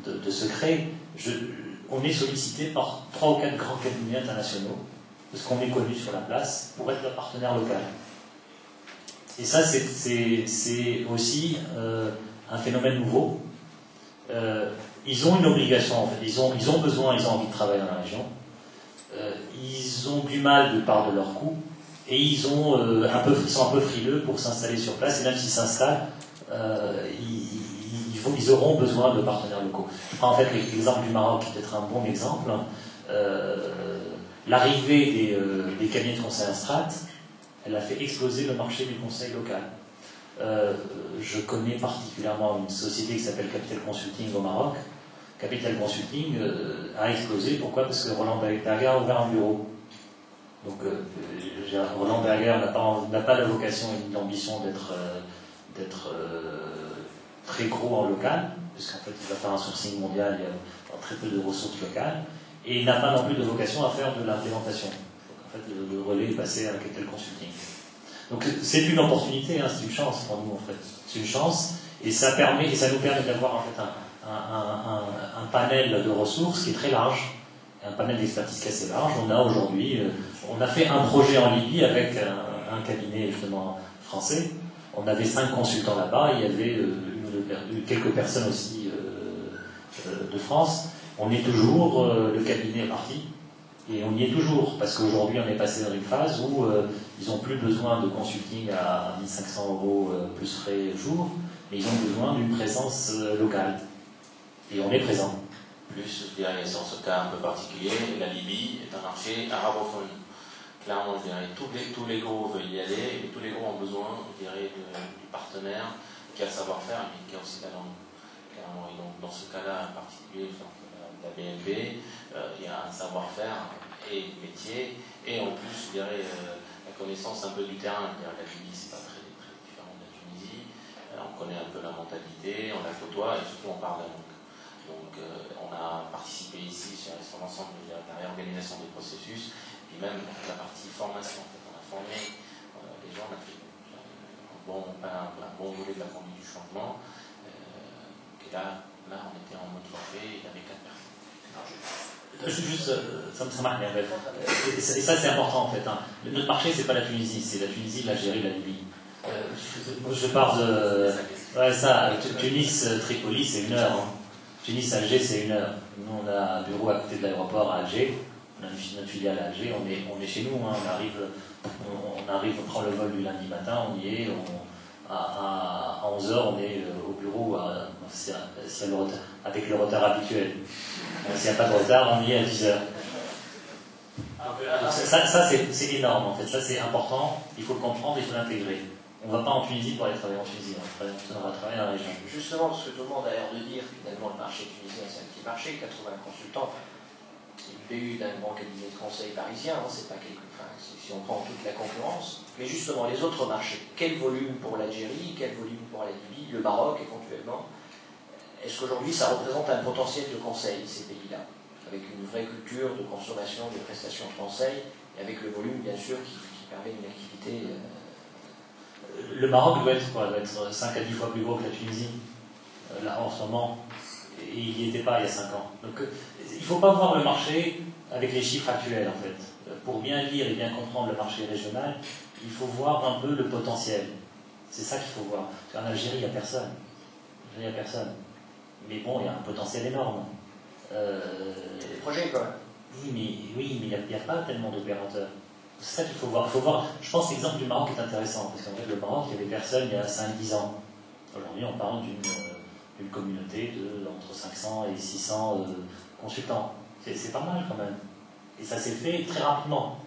de secret, on est sollicité par 3 ou 4 grands cabinets internationaux, parce qu'on est connu sur la place, pour être leur partenaire local. Et ça, c'est aussi un phénomène nouveau. Ils ont une obligation, en fait, ils ont besoin, ils ont envie de travailler dans la région. Ils ont du mal de part de leurs coûts, et ils sont un peu frileux pour s'installer sur place, et même s'ils s'installent, ils auront besoin de partenaires locaux. Je prends en fait l'exemple du Maroc, qui est peut-être un bon exemple. L'arrivée des cabinets de conseil Instrat, elle a fait exploser le marché du conseil local. Je connais particulièrement une société qui s'appelle Capital Consulting au Maroc. Capital Consulting a explosé. Pourquoi? Parce que Roland Berger a ouvert un bureau. Donc Roland Berger n'a pas la vocation et l'ambition d'être très gros en local, puisqu'en fait il va faire un sourcing mondial, il y a très peu de ressources locales, et il n'a pas non plus de vocation à faire de l'implémentation. Donc en fait le relais est passé à Capital Consulting. Donc c'est une opportunité, hein, c'est une chance pour nous en fait. C'est une chance, et ça nous permet d'avoir en fait un panel de ressources qui est très large, un panel d'expertise qui est assez large. On a aujourd'hui, on a fait un projet en Libye avec un cabinet justement français. On avait 5 consultants là-bas, il y avait quelques personnes aussi de France. On est toujours, le cabinet est parti, et on y est toujours, parce qu'aujourd'hui on est passé dans une phase où ils n'ont plus besoin de consulting à 1500 € plus frais jour, mais ils ont besoin d'une présence locale. Et on est présent. Plus, je dirais, sur ce cas un peu particulier, la Libye est un marché arabophone. Clairement, je dirais, tous les gros veulent y aller, et tous les gros ont besoin, je dirais, du partenaire qui a le savoir-faire, mais qui a aussi la langue. Clairement, et donc, dans ce cas-là en particulier, la BNP, il y a un savoir-faire et métier, et en plus, je dirais, la connaissance un peu du terrain. La Libye, c'est pas très, très différent de la Tunisie. On connaît un peu la mentalité, on la côtoie, et surtout, on parle la langue. Donc, on a participé ici sur l'ensemble de la réorganisation des processus, et même la partie formation. En fait, on a formé les gens, on a fait un bon volet de la conduite du changement. Et là, on était en mode forfait, il y avait 4 personnes. Juste, ça marche bien. Et ça, c'est important en fait. Hein. Notre marché, c'est pas la Tunisie, c'est la Tunisie, l'Algérie, la Libye. Je pars de. Ouais, ça, Tunis, Tripoli, c'est 1 heure. Hein. Tunis, Alger, c'est 1 heure. Nous, on a un bureau à côté de l'aéroport à Alger. On a une filiale à Alger. On est chez nous. Hein. On arrive, on prend le vol du lundi matin. On y est. À 11h, on est au bureau avec le retard habituel. S'il n'y a pas de retard, on y est à 10h. Ça c'est énorme en fait. Ça, c'est important. Il faut le comprendre, il faut l'intégrer. On ne va pas en Tunisie pour aller travailler en Tunisie, on va travailler dans la région. Justement, parce que tout le monde a l'air de dire finalement le marché tunisien c'est un petit marché, 80 consultants, une BU d'un grand cabinet de conseil parisien, hein, c'est pas si on prend toute la concurrence, mais justement les autres marchés, quel volume pour l'Algérie, quel volume pour la Libye, le Maroc éventuellement, est-ce qu'aujourd'hui ça représente un potentiel de conseil, ces pays-là, avec une vraie culture de consommation des prestations de conseil, et avec le volume bien sûr qui permet une activité Le Maroc doit être quoi? Doit être 5 à 10 fois plus gros que la Tunisie, là en ce moment, et il n'y était pas il y a 5 ans. Donc il ne faut pas voir le marché avec les chiffres actuels en fait. Pour bien lire et bien comprendre le marché régional, il faut voir un peu le potentiel. C'est ça qu'il faut voir. En Algérie, il n'y a personne. Il n'y a personne. Mais bon, il y a un potentiel énorme. Il y a des projets quand même. Oui, mais il n'y a pas tellement d'opérateurs. C'est ça qu'il faut voir. Je pense que l'exemple du Maroc est intéressant, parce qu'en fait, le Maroc, il y avait personne il y a 5-10 ans. Aujourd'hui, on parle d'une communauté entre 500 et 600 consultants. C'est pas mal quand même. Et ça s'est fait très rapidement.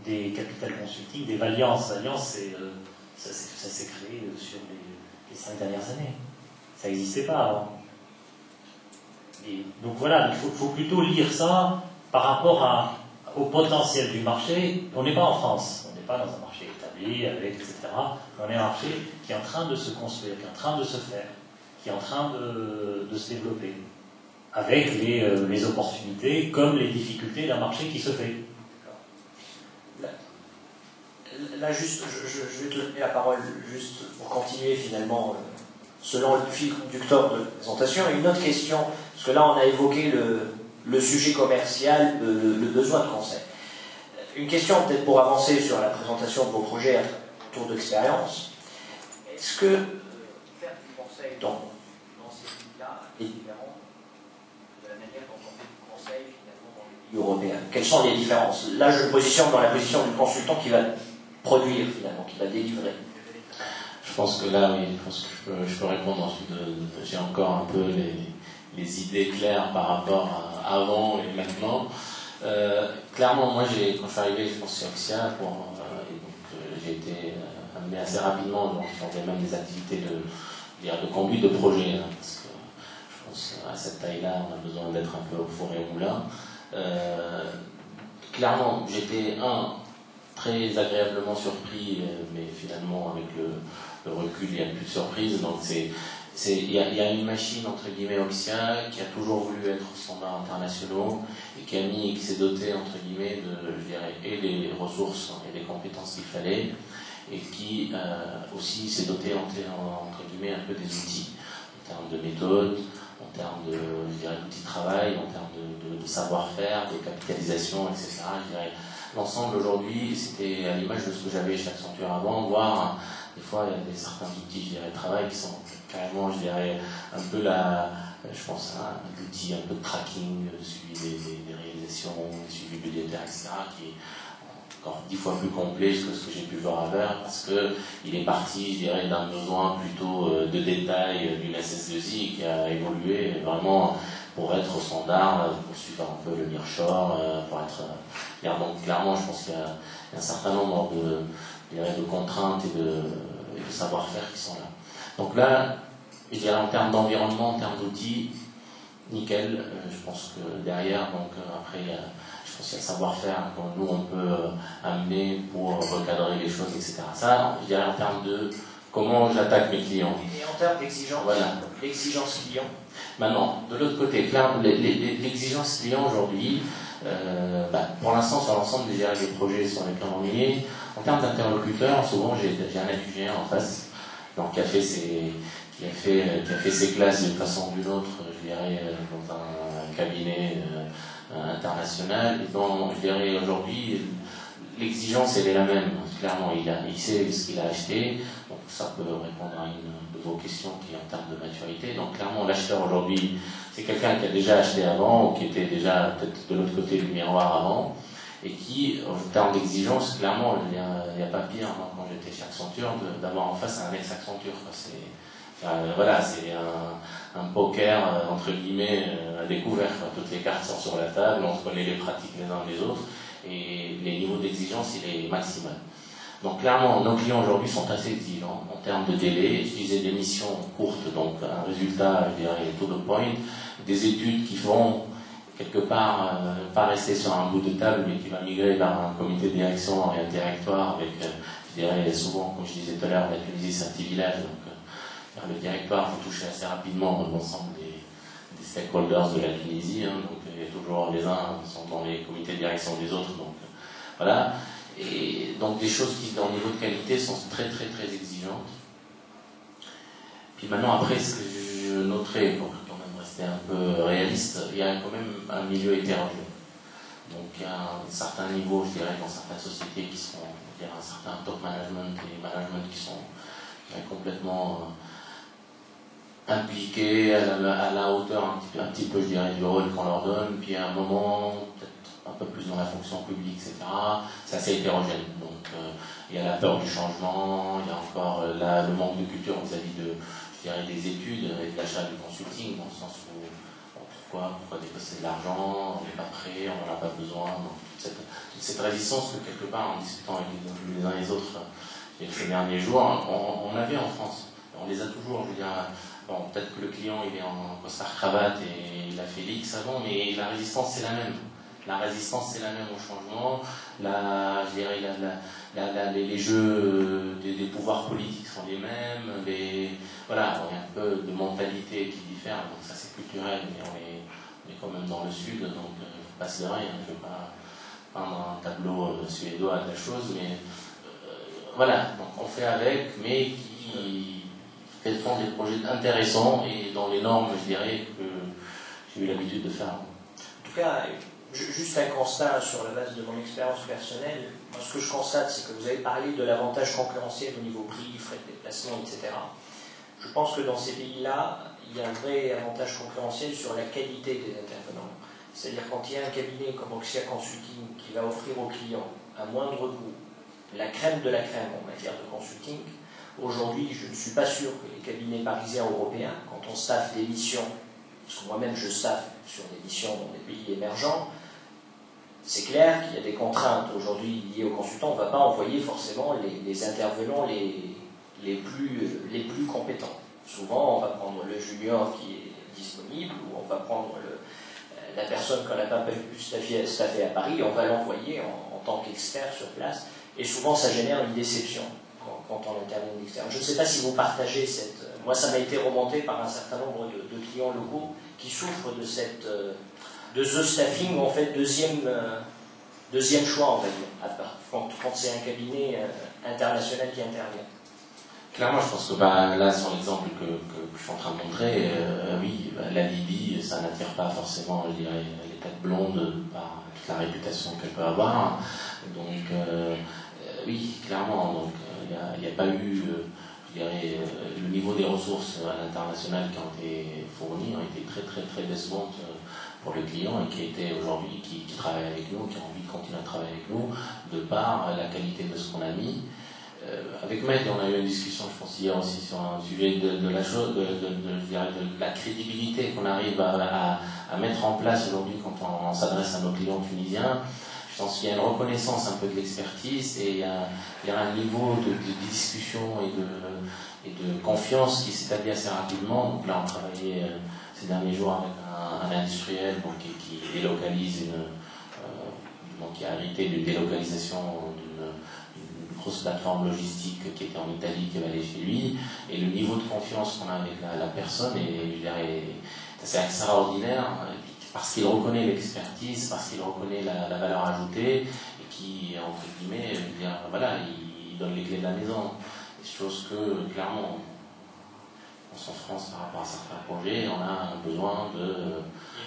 Des Capital Consulting, des Valiance. Valiance, ça s'est créé sur les 5 dernières années. Ça n'existait pas avant. Et donc voilà, il faut plutôt lire ça par rapport au potentiel du marché. On n'est pas en France, on n'est pas dans un marché établi, etc. On est un marché qui est en train de se construire, qui est en train de se faire, qui est en train de se développer, avec les opportunités comme les difficultés d'un marché qui se fait. Là, juste, je vais te donner la parole juste pour continuer finalement selon le fil conducteur de la présentation. Et une autre question, parce que là on a évoqué le sujet commercial, le besoin de conseil. Une question peut-être pour avancer sur la présentation de vos projets à tour d'expérience. Est-ce que faire du conseil dans ces pays-là est différent de la manière dont on fait du conseil finalement dans les pays européens? Quelles sont les différences? Là je me positionne dans la position du consultant qui va produire finalement, qui va délivrer. Je pense que là, oui, je pense que je peux répondre ensuite. J'ai encore un peu les idées claires par rapport à avant et maintenant. Clairement, moi, quand je suis arrivé, je pense chez Oxia, j'ai été amené assez rapidement, donc je faisais même des activités de conduite de projet, hein, parce que je pense à cette taille-là, on a besoin d'être un peu au four et au moulin. Clairement, j'étais très agréablement surpris, mais finalement avec le recul, il n'y a plus de surprise. Donc il y a une machine entre guillemets Oxia qui a toujours voulu être aux standards internationaux et qui s'est dotée entre guillemets et les ressources et les compétences qu'il fallait, et qui aussi s'est dotée entre guillemets un peu des outils en termes de méthode, en termes d'outils de travail, en termes de savoir-faire, de capitalisation, etc. L'ensemble aujourd'hui, c'était à l'image de ce que j'avais chez Accenture avant, voire des fois il y a certains outils de travail qui sont carrément, un peu je pense à un outil un peu de tracking, de suivi des réalisations, de suivi budgétaire, etc., qui est encore 10 fois plus complet que ce que j'ai pu voir avant, parce qu'il est parti, d'un besoin plutôt de détail d'une SS2I qui a évolué vraiment pour être au standard, pour suivre un peu le nearshore, pour être... Donc clairement, je pense qu'il y a un certain nombre de contraintes et de savoir-faire qui sont là. Donc là, je dirais en termes d'environnement, en termes d'outils, nickel. Je pense que derrière, donc après, je pense qu'il y a le savoir-faire que nous, on peut amener pour recadrer les choses, etc. Ça, je dirais en termes de comment j'attaque mes clients. Et en termes d'exigence, voilà. L'exigence client. Maintenant, de l'autre côté, l'exigence client aujourd'hui, pour l'instant, sur l'ensemble des projets sur lesquels on est, en termes d'interlocuteurs, souvent j'ai un étudiant en face, donc qui a fait ses classes d'une façon ou d'une autre, je dirais, dans un cabinet international. Et donc, je dirais aujourd'hui, l'exigence elle est la même. Clairement, il sait ce qu'il a acheté, donc ça peut répondre à une de vos questions qui est en termes de maturité. Donc clairement, l'acheteur aujourd'hui, c'est quelqu'un qui a déjà acheté avant, ou qui était déjà peut-être de l'autre côté du miroir avant, et qui, en termes d'exigence, clairement, il n'y a pas pire, hein, quand j'étais chez Accenture, d'avoir en face un ex-Accenture. Voilà, c'est un poker, entre guillemets, à découvert. Toutes les cartes sont sur la table, on connaît les pratiques les uns les autres, et les niveaux d'exigence, il est maximal. Donc clairement, nos clients aujourd'hui sont assez exigeants en termes de délai. Je disais des missions courtes, donc un résultat, je dirais, to the point, des études qui vont quelque part pas rester sur un bout de table, mais qui va migrer vers un comité de direction et un directoire avec, je dirais, souvent, comme je disais tout à l'heure, la Tunisie c'est un petit village, donc vers le directoire, il faut toucher assez rapidement l'ensemble des stakeholders de la Tunisie, hein, donc il y a toujours les uns qui sont dans les comités de direction des autres, donc voilà. Et donc des choses qui, au niveau de qualité, sont très très très exigeantes. Puis maintenant, après, ce que je noterai, pour quand même rester un peu réaliste, il y a quand même un milieu hétérogène. Donc il y a un certain niveau, je dirais, dans certaines sociétés qui sont, je dirais, un certain top management et management qui sont complètement impliqués à la hauteur un petit peu, je dirais, du rôle qu'on leur donne. Puis à un moment, peut-être un peu plus dans la fonction publique, etc. C'est assez hétérogène. Donc il y a la peur du changement, il y a encore le manque de culture vis-à-vis de, je dirais, des études et de l'achat du consulting, dans le sens où pourquoi dépenser de l'argent, on n'est pas prêt, on n'en a pas besoin. Donc, toute cette résistance que quelque part, en discutant avec les uns et les autres ces derniers jours, on avait en France. On les a toujours, je veux dire. Bon, peut-être que le client il est en costard-cravate et il a fait l'X avant, mais la résistance c'est la même. La résistance c'est la même au changement. Je dirais les jeux des pouvoirs politiques sont les mêmes. Voilà, il y a un peu de mentalité qui diffère, donc ça c'est culturel, mais on est quand même dans le sud, donc il ne faut pas se leurrer. Je ne vais pas peindre un tableau suédois de la chose, mais voilà, donc on fait avec, mais qui font des projets intéressants et dans les normes, je dirais, que j'ai eu l'habitude de faire. En tout cas, juste un constat sur la base de mon expérience personnelle. Moi, ce que je constate, c'est que vous avez parlé de l'avantage concurrentiel au niveau prix, frais de déplacement, etc. Je pense que dans ces pays-là, il y a un vrai avantage concurrentiel sur la qualité des intervenants. C'est-à-dire quand il y a un cabinet comme Oxia Consulting qui va offrir aux clients à moindre coût la crème de la crème en matière de consulting. Aujourd'hui, je ne suis pas sûr que les cabinets parisiens européens, quand on staffe des missions, parce que moi-même je staffe sur des missions dans des pays émergents, c'est clair qu'il y a des contraintes aujourd'hui liées aux consultants. On ne va pas envoyer forcément les intervenants les plus compétents. Souvent, on va prendre le junior qui est disponible, ou on va prendre la personne qu'on n'a pas pu staffer à Paris, on va l'envoyer en tant qu'expert sur place. Et souvent, ça génère une déception quand on intervient d'extérieur. Je ne sais pas si vous partagez cette... Moi, ça m'a été remonté par un certain nombre de clients locaux qui souffrent de ce staffing, en fait, deuxième choix, on va dire, quand c'est un cabinet international qui intervient. Clairement, je pense que là, sur l'exemple que je suis en train de montrer, oui, la Libye, ça n'attire pas forcément, je dirais, les têtes blondes par toute la réputation qu'elle peut avoir. Donc, oui, clairement, donc il n'y a pas eu, je dirais, le niveau des ressources à l'international qui ont été fournies ont été très très très décevantes pour le client et qui était aujourd'hui, qui travaille avec nous, qui a envie de continuer à travailler avec nous, de par la qualité de ce qu'on a mis. Avec Maître, on a eu une discussion, je pense hier aussi, sur un sujet de la chose, de la crédibilité qu'on arrive à mettre en place aujourd'hui quand on s'adresse à nos clients tunisiens. Je pense qu'il y a une reconnaissance un peu de l'expertise et il y a un niveau de discussion et de confiance qui s'établit assez rapidement. Donc là, on travaillait ces derniers jours avec un industriel qui délocalise qui a hérité d'une délocalisation d'une grosse plateforme logistique qui était en Italie, qui va aller chez lui. Et le niveau de confiance qu'on a avec la personne c'est extraordinaire. Parce qu'il reconnaît l'expertise, parce qu'il reconnaît la valeur ajoutée, et qui, entre guillemets, voilà, il donne les clés de la maison. Chose que, clairement, en France, par rapport à certains projets, on a besoin de...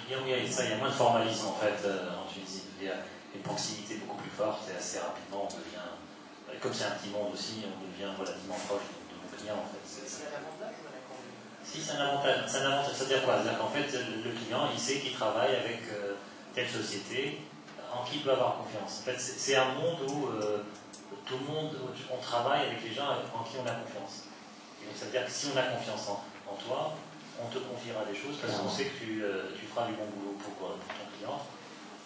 Il y a moins de formalisme, en fait, en Tunisie. Il y a une proximité beaucoup plus forte, et assez rapidement, on devient, comme c'est un petit monde aussi, on devient relativement proche de nos clients, en fait. C'est un avantage ou un inconvénient? Si, c'est un avantage. C'est un avantage. C'est-à-dire quoi? C'est-à-dire qu'en fait, le client, il sait qu'il travaille avec telle société en qui il peut avoir confiance. En fait, c'est un monde où tout le monde, on travaille avec les gens en qui on a confiance. Et donc, c'est-à-dire que si on a confiance en toi, on te confiera des choses parce qu'on sait que tu feras du bon boulot pour ton client,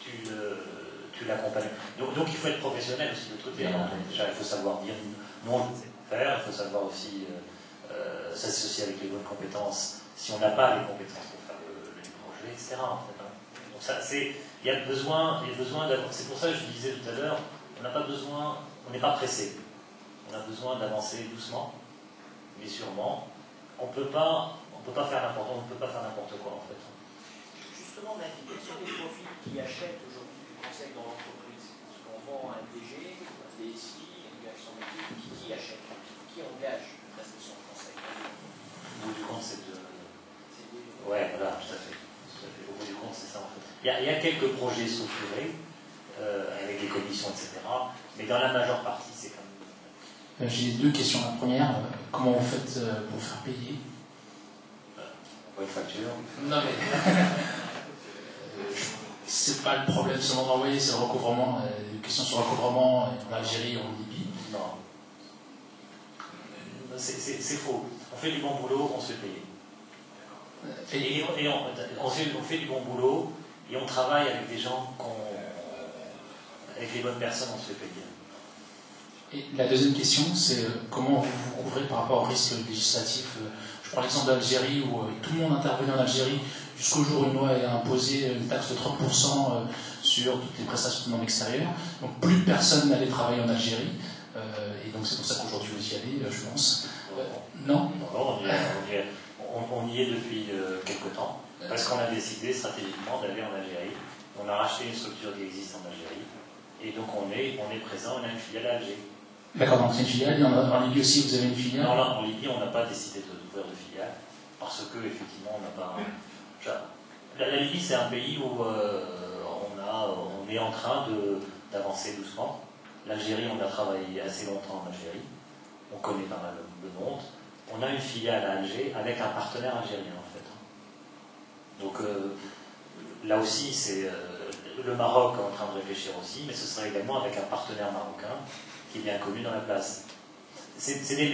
tu l'accompagnes. Donc, il faut être professionnel aussi de l'autre côté. Déjà, il faut savoir dire non, je sais faire, il faut savoir aussi... s'associer avec les bonnes compétences si on n'a pas les compétences pour faire le projet, etc. En fait, hein. Donc ça, il y a besoin d'avoir. C'est pour ça que je disais tout à l'heure, on n'a pas besoin, on n'est pas pressé. On a besoin d'avancer doucement, mais sûrement. On peut pas faire n'importe quoi en fait. Justement, quels sont les profils qui achètent aujourd'hui du conseil dans l'entreprise? Parce qu'on vend un DG, DSI, une direction d'équipe, qui achète, qui engage la prestation de conseil. Au bout du compte, c'est de... Ouais, voilà, tout à fait. Au bout du compte, c'est ça en fait. Il y a quelques projets structurés, avec les commissions, etc. Mais dans la majeure partie, c'est quand même... J'ai deux questions. La première, comment vous faites pour faire payer? Une facture. Non mais c'est pas le problème seulement d'envoyer, c'est le recouvrement. Des questions sur le recouvrement en Algérie, en Libye. Non. C'est faux. On fait du bon boulot, on se fait payer. Et on fait du bon boulot et on travaille avec des gens avec les bonnes personnes, on se fait payer. Et la deuxième question, c'est comment vous vous couvrez par rapport au risque législatif. Je prends l'exemple d'Algérie où tout le monde intervenait en Algérie jusqu'au jour où une loi a imposé une taxe de 30% sur toutes les prestations dans l'extérieur. Donc plus personne n'allait travailler en Algérie. Et donc c'est pour ça qu'aujourd'hui vous y allez, je pense. Non, on y est depuis quelque temps, parce qu'on a décidé stratégiquement d'aller en Algérie. On a racheté une structure qui existe en Algérie. Et donc on est présent, on a une filiale à Alger. D'accord, donc c'est une filiale, et en Libye aussi vous avez une filiale? Non, là, en Libye, on n'a pas décidé d'ouvrir de filiale, parce que, effectivement, on n'a pas... La Libye, c'est un pays où on est en train d'avancer doucement. L'Algérie, on a travaillé assez longtemps en Algérie. On connaît pas mal le monde. On a une filiale à Alger avec un partenaire algérien, en fait. Donc, là aussi, c'est... le Maroc est en train de réfléchir aussi, mais ce sera également avec un partenaire marocain qui est bien connu dans la place. C'est des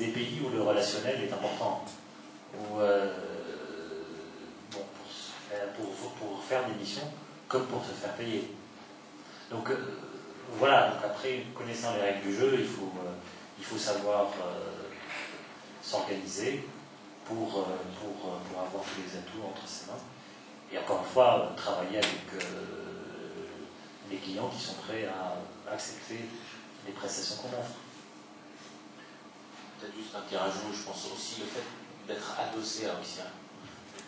pays où le relationnel est important, où, pour faire des missions comme pour se faire payer. Donc voilà, donc après, connaissant les règles du jeu, il faut savoir s'organiser pour avoir tous les atouts entre ses mains. Et encore une fois, travailler avec les clients qui sont prêts à accepter les prestations qu'on offre. Peut-être juste un petit rajout, je pense aussi le fait d'être adossé à Oxia.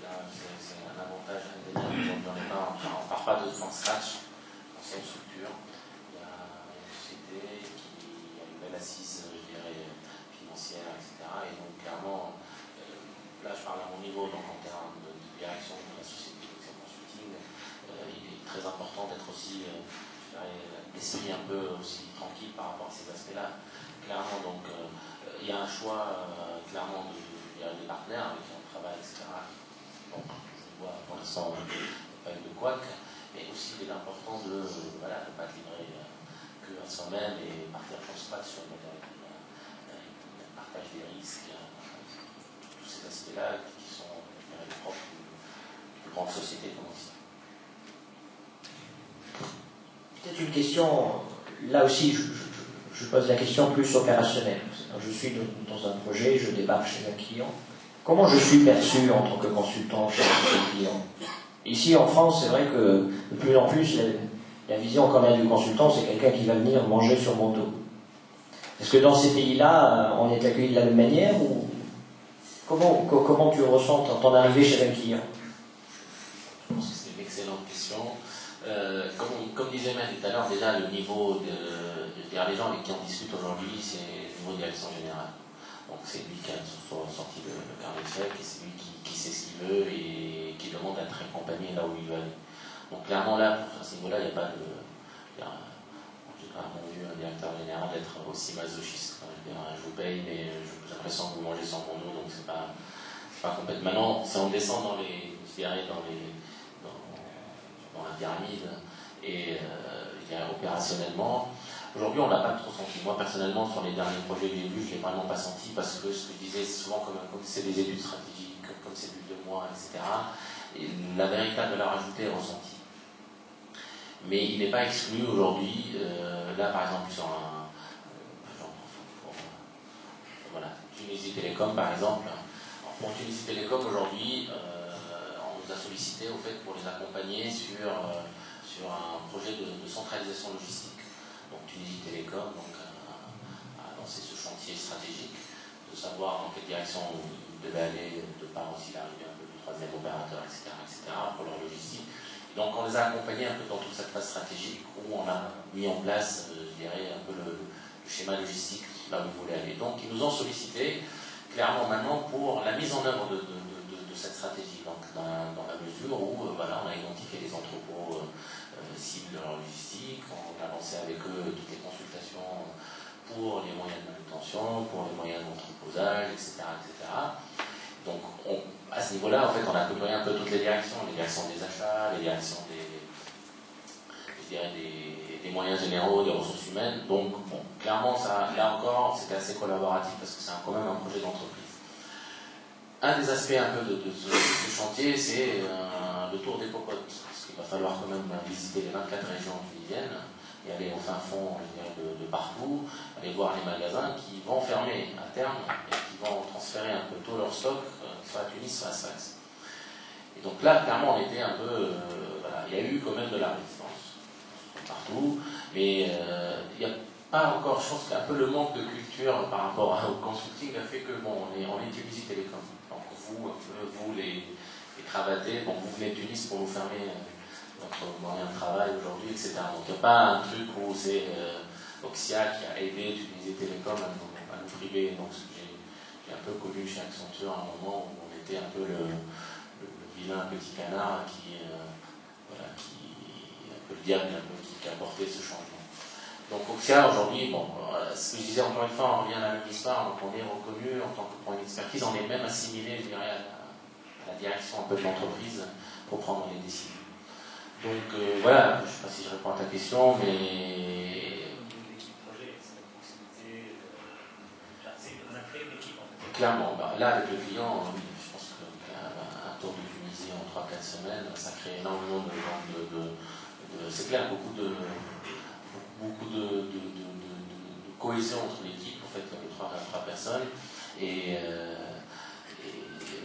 C'est un avantage indéniable. On ne part pas de from scratch, c'est une structure. Il y a une société qui a une belle assise, je dirais, financière, etc. Et donc clairement, là je parle à mon niveau, donc en termes de direction de la société consulting, il est très important d'être aussi, l'esprit un peu aussi tranquille par rapport à ces aspects-là. Clairement, donc, il y a un choix, clairement, des partenaires avec qui on travaille, etc. Bon, je vois pour l'instant pas eu de couac, mais aussi il est important de ne pas être livré que à soi-même et partir from scratch sur le partage des risques, tous ces aspects-là qui sont les propres de grandes sociétés comme ça. Peut-être une question, là aussi, je pose la question plus opérationnelle. Je suis dans un projet, je débarque chez un client. Comment je suis perçu en tant que consultant chez ce client? Ici, en France, c'est vrai que de plus en plus, la vision qu'on a du consultant, c'est quelqu'un qui va venir manger sur mon dos. Est-ce que dans ces pays-là, on est accueilli de la même manière ou comment tu ressens ton arrivée chez un client? Je pense que c'est une excellente question. Comme disait Maître tout à l'heure, déjà le niveau les gens avec qui on discute aujourd'hui, c'est le niveau de direction générale. Donc c'est lui qui a sorti le carnet de chèques, et c'est lui qui sait ce qu'il veut et qui demande à être accompagné là où il veut aller. Donc clairement là, à ce niveau-là, il n'y a pas de... J'ai pas vu un directeur général être aussi masochiste. Je vous paye, mais j'ai l'impression que vous mangez sans mon nom, donc c'est pas complètement... Maintenant, si on descend dans la pyramide et opérationnellement, aujourd'hui on l'a pas trop senti. Moi personnellement, sur les derniers projets que j'ai vus, je l'ai vraiment pas senti parce que ce que je disais, c'est souvent comme c'est des études stratégiques, comme c'est du 2 mois, etc. Et la véritable valeur ajoutée est ressentie. Mais il n'est pas exclu aujourd'hui, là par exemple sur Tunisie Télécom par exemple. Pour Tunisie Télécom aujourd'hui, on nous a sollicité au fait pour les accompagner sur un projet de centralisation logistique. Donc Tunisie Télécom a lancé ce chantier stratégique de savoir dans quelle direction on devait aller, de par aussi l'arrivée un peu du troisième opérateur, etc., pour leur logistique. Donc on les a accompagnés un peu dans toute cette phase stratégique où on a mis en place, je dirais, un peu le schéma logistique là où ils voulaient aller. Donc ils nous ont sollicité clairement maintenant pour la mise en œuvre de cette stratégie, donc dans la mesure où voilà, on a identifié les entrepôts cibles de leur logistique, on a lancé avec eux toutes les consultations pour les moyens de manutention, pour les moyens d'entreposage, etc., etc. Donc à ce niveau-là, en fait, on a accompagné un peu toutes les directions des achats, les directions des moyens généraux, des ressources humaines. Donc bon, clairement, ça, là encore, c'était assez collaboratif parce que c'est quand même un projet d'entreprise. Un des aspects un peu de ce chantier, c'est le tour des popotes. Parce qu'il va falloir quand même visiter les 24 régions tunisiennes et aller au fin fond, je dirais, de partout, aller voir les magasins qui vont fermer à terme et qui vont transférer un peu tout leur stock, soit à Tunis, soit à Sfax. Et donc là, clairement, on était un peu... voilà, il y a eu quand même de la résistance partout, mais il n'y a pas encore, je pense qu'un peu le manque de culture par rapport au consulting a fait que, bon, on est Tunisie Télécom. Donc vous les cravatés, bon, vous venez de Tunis pour vous fermer votre moyen de travail aujourd'hui, etc. Donc il n'y a pas un truc où c'est Oxia qui a aidé Tunisie Télécom à nous priver. Donc j'ai un peu connu chez Accenture à un moment où on était un peu le vilain petit canard qui voilà, qui un peu le diable un peu, qui a apporté ce changement. Donc Oxia aujourd'hui, bon, ce que je disais encore une fois, on revient à la même histoire, donc on est reconnu en tant que pour une expertise, on est même assimilé, je dirais, à la direction un peu de l'entreprise pour prendre les décisions. Donc voilà, je ne sais pas si je réponds à ta question, mais... L'équipe projet, c'est la proximité, on a créé une équipe en fait. Clairement, bah, là avec le client, je pense qu'un tour de Tunisie en 3-4 semaines, ça crée énormément de c'est clair, beaucoup de cohésion entre l'équipe, en fait, avec trois personnes, et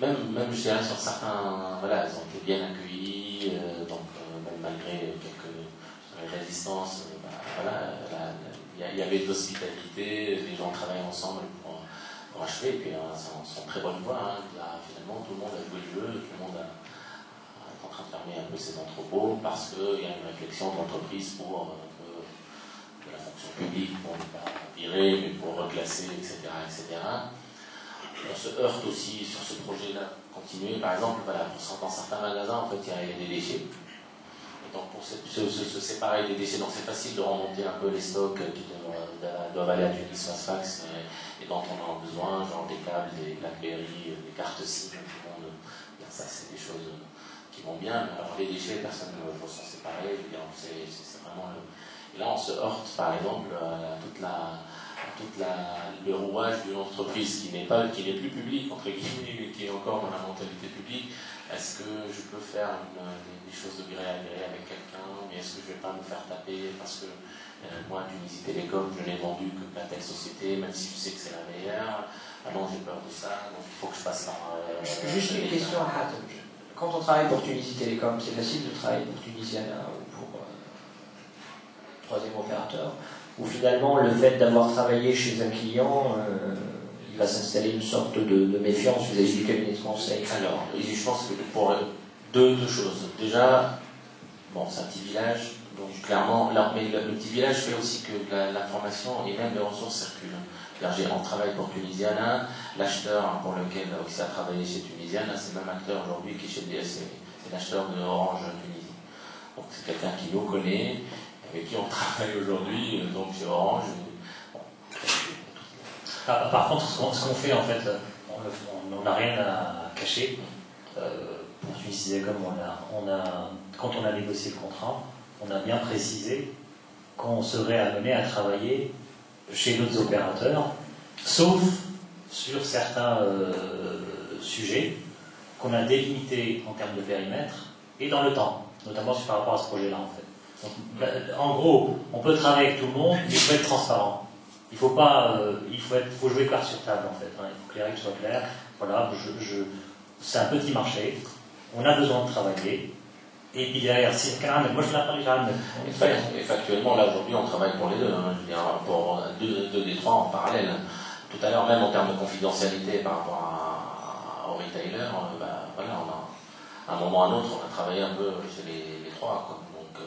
même je dirais sur certains, voilà, ils ont été bien accueillis, donc même malgré quelques résistances, voilà, il y avait de l'hospitalité, les gens travaillent ensemble pour achever, et puis c'est en très bonne voie, hein. Là, finalement tout le monde a joué le jeu, tout le monde est en train de fermer un peu ses entrepôts parce qu'il y a une réflexion de l'entreprise pour de la fonction publique, pour ne pas virer, mais pour reclasser, etc., etc. On se heurte aussi sur ce projet-là, continuer, par exemple, voilà, dans certains magasins, en fait, il y a des déchets. Et donc, pour se séparer des déchets, donc c'est facile de remonter un peu les stocks qui doivent aller à Tunis, à Sfax, et dont on a besoin, genre des câbles, des BlackBerry, des cartes SIM, tout le monde. Ça, c'est des choses qui vont bien, mais alors les déchets, personne ne veut s'en séparer, c'est vraiment le... Et là, on se heurte, par exemple, à le rouage d'une entreprise qui n'est plus publique, entre guillemets, mais qui est encore dans la mentalité publique. Est-ce que je peux faire des choses de gré à gré avec quelqu'un, mais est-ce que je ne vais pas me faire taper parce que moi, Tunisie Télécom, je n'ai vendu que la telle société, même si je sais que c'est la meilleure. Ah non, j'ai peur de ça, donc il faut que je passe par... Juste une question à Hatem. Quand on travaille pour Tunisie Télécom, c'est facile de travailler pour Tunisiana ou pour troisième opérateur, où finalement le fait d'avoir travaillé chez un client, il va s'installer une sorte de méfiance vis-à-vis du cabinet de conseil. Alors, je pense que pour deux choses. Déjà, bon, c'est un petit village, donc clairement, mais le petit village fait aussi que l'information et même les ressources circulent. On travaille pour Tunisiana, l'acheteur pour lequel Oxia a travaillé chez Tunisiana, c'est le même acteur aujourd'hui qui est chez DSC, c'est l'acheteur de Orange Tunisie. Donc c'est quelqu'un qui nous connaît, avec qui on travaille aujourd'hui, donc chez Orange. Bon. Par contre, ce qu'on fait en fait, on n'a rien à cacher. Pour Tunisie Télécom, quand on a négocié le contrat, on a bien précisé qu'on serait amené à travailler chez d'autres opérateurs, sauf sur certains sujets qu'on a délimités en termes de périmètre et dans le temps, notamment par rapport à ce projet-là en fait. Donc, en gros, on peut travailler avec tout le monde, mais il faut être transparent. Il faut jouer carte sur table en fait. Hein. Il faut que les règles soient claires. Voilà, c'est un petit marché. On a besoin de travailler. Et puis derrière, si moi je l'ai appris et factuellement, là aujourd'hui, on travaille pour les deux. Hein. Je veux dire, pour deux des trois en parallèle. Tout à l'heure, même en termes de confidentialité par rapport aux retailers, voilà, à un moment ou à un autre, on a travaillé un peu chez les trois, quoi. Donc,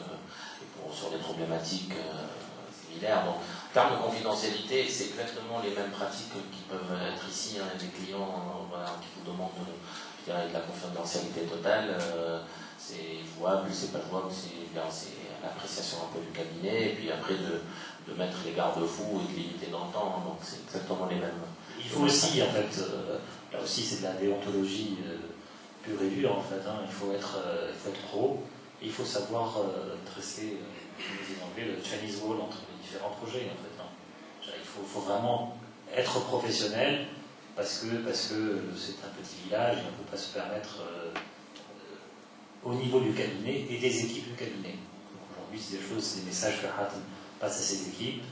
sur des problématiques similaires. Donc, en termes de confidentialité, c'est exactement les mêmes pratiques qui peuvent être ici. Hein, des clients voilà, qui vous demandent je dirais, de la confidentialité totale. C'est jouable, c'est pas jouable, c'est l'appréciation un peu du cabinet, et puis après de mettre les garde-fous et de limiter dans le temps. Donc c'est exactement les mêmes. Il faut aussi, en fait, là aussi c'est de la déontologie pure et dure, en fait. Hein. Il faut être pro, et il faut savoir dresser, comme disait l'anglais, le Chinese wall entre les différents projets, en fait. Hein. Il faut vraiment être professionnel, parce que c'est un petit village, et on ne peut pas se permettre, au niveau du cabinet et des équipes du cabinet. Aujourd'hui, c'est des messages que Hatem passe à ses équipes.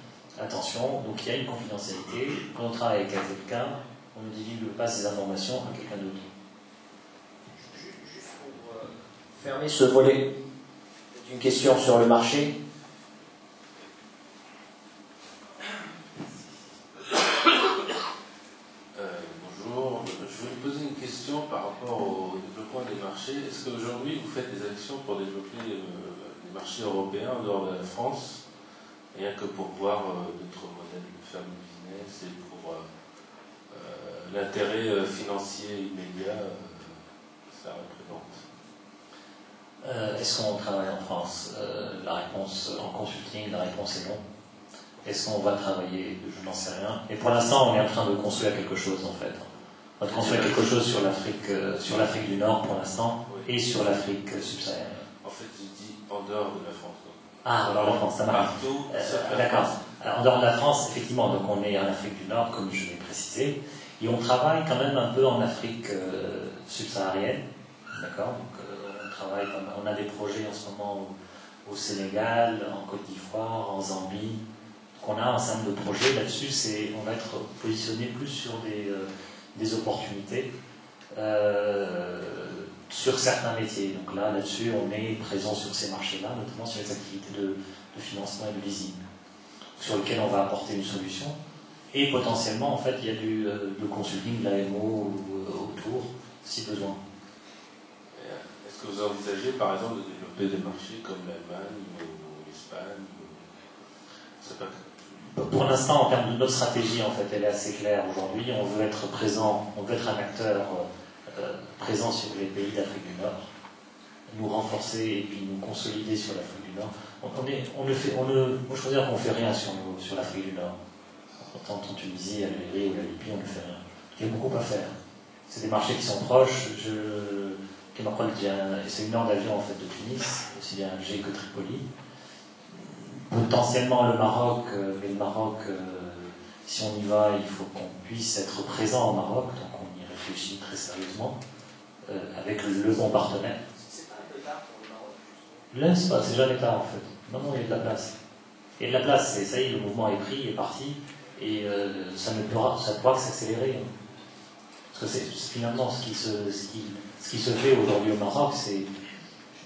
Attention, donc il y a une confidentialité. Quand on travaille avec quelqu'un, on ne divulgue pas ces informations à quelqu'un d'autre. Juste pour fermer ce volet d'une question sur le marché. Bonjour, je vais vous poser une question par rapport au développement des marchés. Est-ce qu'aujourd'hui vous faites des actions pour développer les marchés européens en dehors de la France, rien que pour voir d'autres modèles de faire du business et pour l'intérêt financier immédiat que ça représente? Est-ce qu'on travaille en France? La réponse, en consulting, la réponse est non. Est-ce qu'on va travailler? Je n'en sais rien. Et pour l'instant, on est en train de construire quelque chose, en fait. On va construire quelque chose sur l'Afrique du Nord pour l'instant, oui, et sur l'Afrique subsaharienne. En fait, j'ai dit en dehors de la France. Ah, en dehors de la France, ça marche. D'accord. En dehors de la France, effectivement, donc on est en Afrique du Nord, comme je l'ai précisé, et on travaille quand même un peu en Afrique subsaharienne. D'accord. Donc, on a des projets en ce moment au Sénégal, en Côte d'Ivoire, en Zambie. Donc on a un certain nombre de projets là-dessus. On va être positionné plus sur des opportunités sur certains métiers. Donc là-dessus, on est présent sur ces marchés-là, notamment sur les activités de financement et de leasing, sur lesquelles on va apporter une solution. Et potentiellement, en fait, il y a du consulting, de l'AMO autour, si besoin. Est-ce que vous envisagez, par exemple, de développer des marchés comme l'Allemagne ou l'Espagne Pour l'instant, en termes de notre stratégie, en fait, elle est assez claire aujourd'hui. On veut être présent, on veut être un acteur présent sur les pays d'Afrique du Nord, nous renforcer et puis nous consolider sur l'Afrique du Nord. Moi, je considère qu'on ne fait rien sur l'Afrique du Nord. Tant en Tunisie, à l'Algérie ou à la Libye, on ne fait rien. Il y a beaucoup à faire. C'est des marchés qui sont proches. C'est une heure d'avion en fait de Tunis, aussi bien Alger que Tripoli. Potentiellement le Maroc, mais le Maroc, si on y va, il faut qu'on puisse être présent au Maroc, donc on y réfléchit très sérieusement, avec le bon partenaire. C'est pas un peu tard pour le Maroc? C'est jamais tard en fait. Non, il y a de la place. Il y a de la place, ça y est, le mouvement est pris, est parti, et ça pourra que s'accélérer. Hein. Parce que finalement ce qui se fait aujourd'hui au Maroc,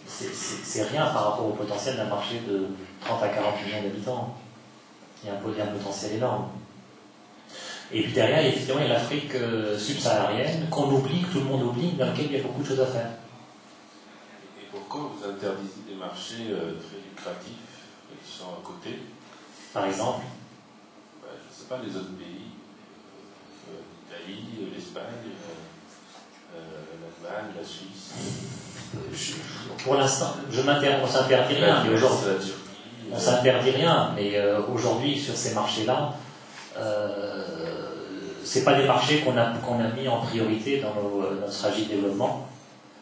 c'est rien par rapport au potentiel d'un marché de 30 à 40 millions d'habitants. Il y a un potentiel énorme. Et puis derrière, effectivement, il y a l'Afrique subsaharienne, qu'on oublie, que tout le monde oublie, dans laquelle il y a beaucoup de choses à faire. Et pourquoi vous interdisez des marchés très lucratifs qui sont à côté? Par exemple? Je ne sais pas, les autres pays, l'Italie, l'Espagne, l'Allemagne, la Suisse. Pour l'instant, on s'interdit rien, mais aujourd'hui, on s'interdit rien, mais aujourd'hui, sur ces marchés-là, c'est pas des marchés qu'on a mis en priorité dans notre stratégie de développement.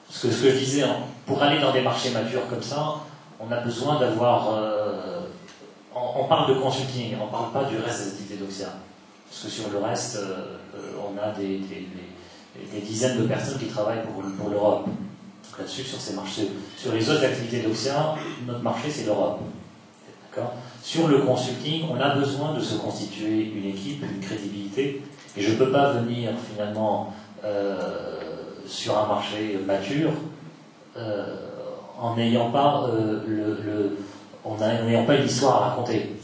Parce que ce que je disais, pour aller dans des marchés matures comme ça, on a besoin d'avoir... on parle de consulting, on ne parle pas du reste des activités d'Oxia. Parce que sur le reste, on a des dizaines de personnes qui travaillent pour l'Europe. Là-dessus, sur ces marchés. Sur les autres activités d'Oxia, notre marché, c'est l'Europe. D'accord ? Sur le consulting, on a besoin de se constituer une équipe, une crédibilité. Et je ne peux pas venir, finalement, sur un marché mature en n'ayant pas une histoire à raconter.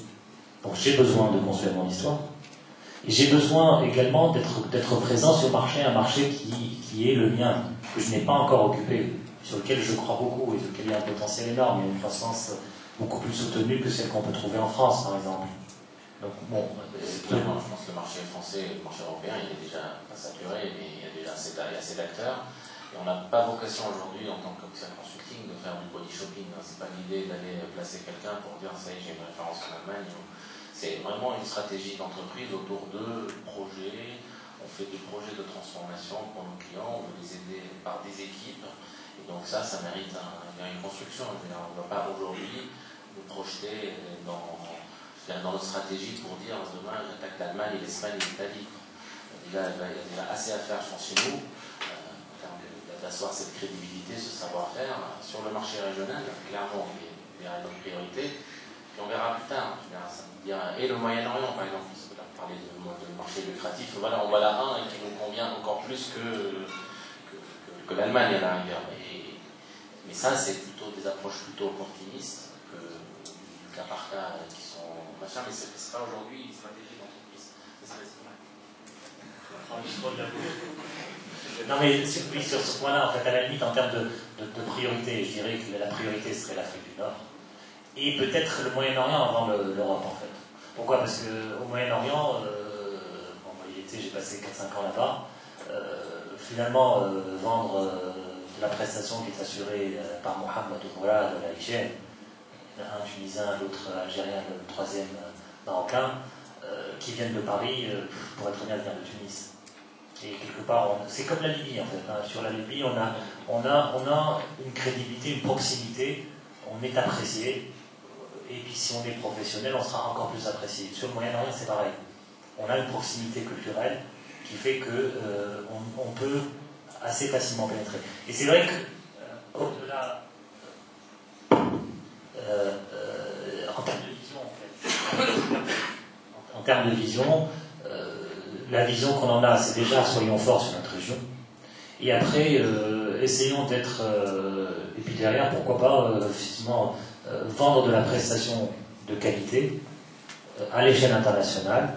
Donc j'ai besoin de construire mon histoire. Et j'ai besoin également d'être présent sur le marché, un marché qui est le mien, que je n'ai pas encore occupé. sur lequel je crois beaucoup et sur lequel il y a un potentiel énorme. Il y a une croissance beaucoup plus soutenue que celle qu'on peut trouver en France, par exemple. Donc, bon, Clairement, je pense que le marché français, le marché européen, il est déjà pas saturé, mais il y a déjà assez d'acteurs. Et on n'a pas vocation aujourd'hui, en tant qu'Oxia Consulting, de faire du body shopping. C'est pas l'idée d'aller placer quelqu'un pour dire ça y est, j'ai une référence en Allemagne. C'est vraiment une stratégie d'entreprise autour de projets. On fait des projets de transformation pour nos clients, on veut les aider par des équipes. Et donc ça mérite une construction. On ne va pas aujourd'hui nous projeter dans notre stratégie pour dire demain j'attaque l'Allemagne, l'Espagne et l'Italie. Il y a déjà assez à faire, je pense, chez nous, en termes d'asseoir cette crédibilité, ce savoir-faire. Sur le marché régional, clairement, il y a une priorité. Puis on verra plus tard. Et le Moyen-Orient, par exemple, parce que là, on parlait de marché lucratif. Voilà, on voit là un qui nous convient encore plus que l'Allemagne à l'arrière. Mais ça, c'est plutôt des approches plutôt opportunistes que du cas par cas qui sont machin, mais c'est pas aujourd'hui une stratégie d'entreprise. Non mais oui, sur ce point-là, en fait, à la limite, en termes de priorité, je dirais que la priorité serait l'Afrique du Nord. Et peut-être le Moyen-Orient avant l'Europe, en fait. Pourquoi? Parce qu'au Moyen-Orient, j'ai passé 4-5 ans là-bas, finalement, vendre de la prestation qui est assurée par Mohamed Oumra de la hygiène, un Tunisien, l'autre Algérien, le troisième Marocain, qui viennent de Paris pour être honnête, venir de Tunis. Et quelque part, c'est comme la Libye en fait. Hein. Sur la Libye, on a une crédibilité, une proximité, on est apprécié. Et puis si on est professionnel, on sera encore plus apprécié. Sur le Moyen-Orient, c'est pareil. On a une proximité culturelle qui fait qu'on peut assez facilement pénétrer. Et c'est vrai que, au-delà, en termes de vision, en fait, en termes de vision, la vision qu'on en a, c'est déjà soyons forts sur notre région. Et après, essayons d'être. Et puis derrière, pourquoi pas, effectivement, vendre de la prestation de qualité à l'échelle internationale,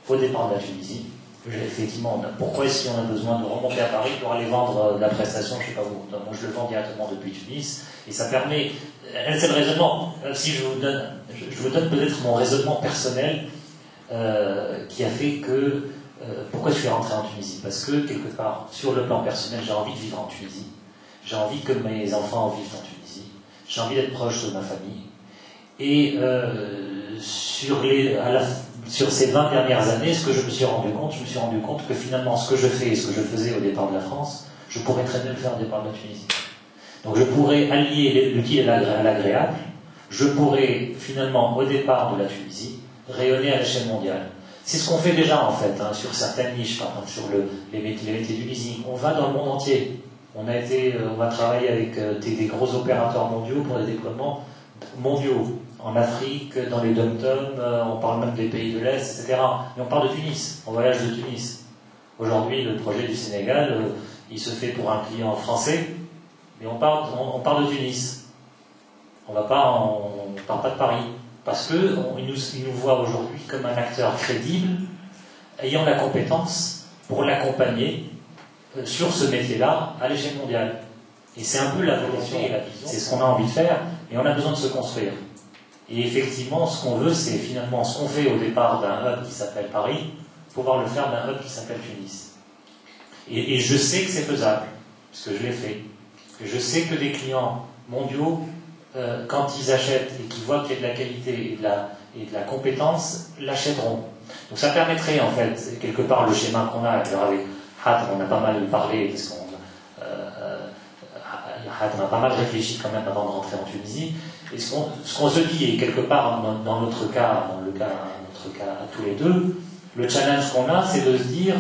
au départ de la Tunisie. Effectivement, pourquoi est-ce qu'on a besoin de remonter à Paris pour aller vendre de la prestation, je ne sais pas où. Moi, je le vends directement depuis Tunis, et ça permet. C'est le raisonnement. Si je vous donne peut-être mon raisonnement personnel qui a fait que. Pourquoi je suis rentré en Tunisie? Parce que, quelque part, sur le plan personnel, j'ai envie de vivre en Tunisie. J'ai envie que mes enfants vivent en Tunisie. J'ai envie d'être proche de ma famille. Et sur ces 20 dernières années, ce que je me suis rendu compte que finalement, ce que je fais et ce que je faisais au départ de la France, je pourrais très bien le faire au départ de la Tunisie. Donc je pourrais allier l'utile à l'agréable. Je pourrais finalement, au départ de la Tunisie, rayonner à l'échelle mondiale. C'est ce qu'on fait déjà en fait, hein, sur certaines niches, par exemple sur les métiers du leasing. On va dans le monde entier. On va travailler avec des gros opérateurs mondiaux pour des déploiements mondiaux. En Afrique, dans les dom-toms, on parle même des pays de l'Est, etc. Mais on parle de Tunis, on voyage de Tunis. Aujourd'hui, le projet du Sénégal, il se fait pour un client français, mais on parle de Tunis. On ne parle pas de Paris. Parce qu'il nous voit aujourd'hui comme un acteur crédible, ayant la compétence pour l'accompagner sur ce métier-là à l'échelle mondiale. Et c'est un peu la volonté et la vision, c'est ce qu'on a envie de faire, et on a besoin de se construire. Et effectivement, ce qu'on veut, c'est finalement ce qu'on fait au départ d'un hub qui s'appelle Paris, pouvoir le faire d'un hub qui s'appelle Tunis. Et je sais que c'est faisable, parce que je l'ai fait. Parce que je sais que des clients mondiaux, quand ils achètent et qu'ils voient qu'il y a de la qualité et de la compétence, l'achèteront. Donc ça permettrait en fait, quelque part, le schéma qu'on a, alors avec Had, on a pas mal parlé, parce qu'on on a pas mal réfléchi quand même avant de rentrer en Tunisie, et ce qu'on se dit, et quelque part dans notre cas à tous les deux, le challenge qu'on a, c'est de se dire,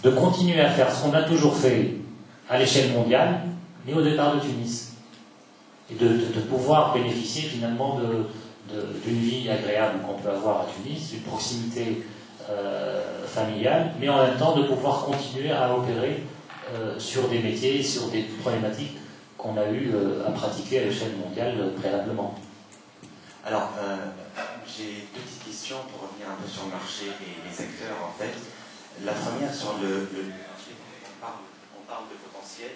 de continuer à faire ce qu'on a toujours fait à l'échelle mondiale, mais au départ de Tunis. Et de pouvoir bénéficier finalement d'une vie agréable qu'on peut avoir à Tunis, d'une proximité familiale, mais en même temps de pouvoir continuer à opérer sur des métiers, sur des problématiques qu'on a eu à pratiquer à l'échelle mondiale préalablement. Alors, j'ai deux petites questions pour revenir un peu sur le marché et les acteurs en fait. La première sur le marché, on parle de potentiel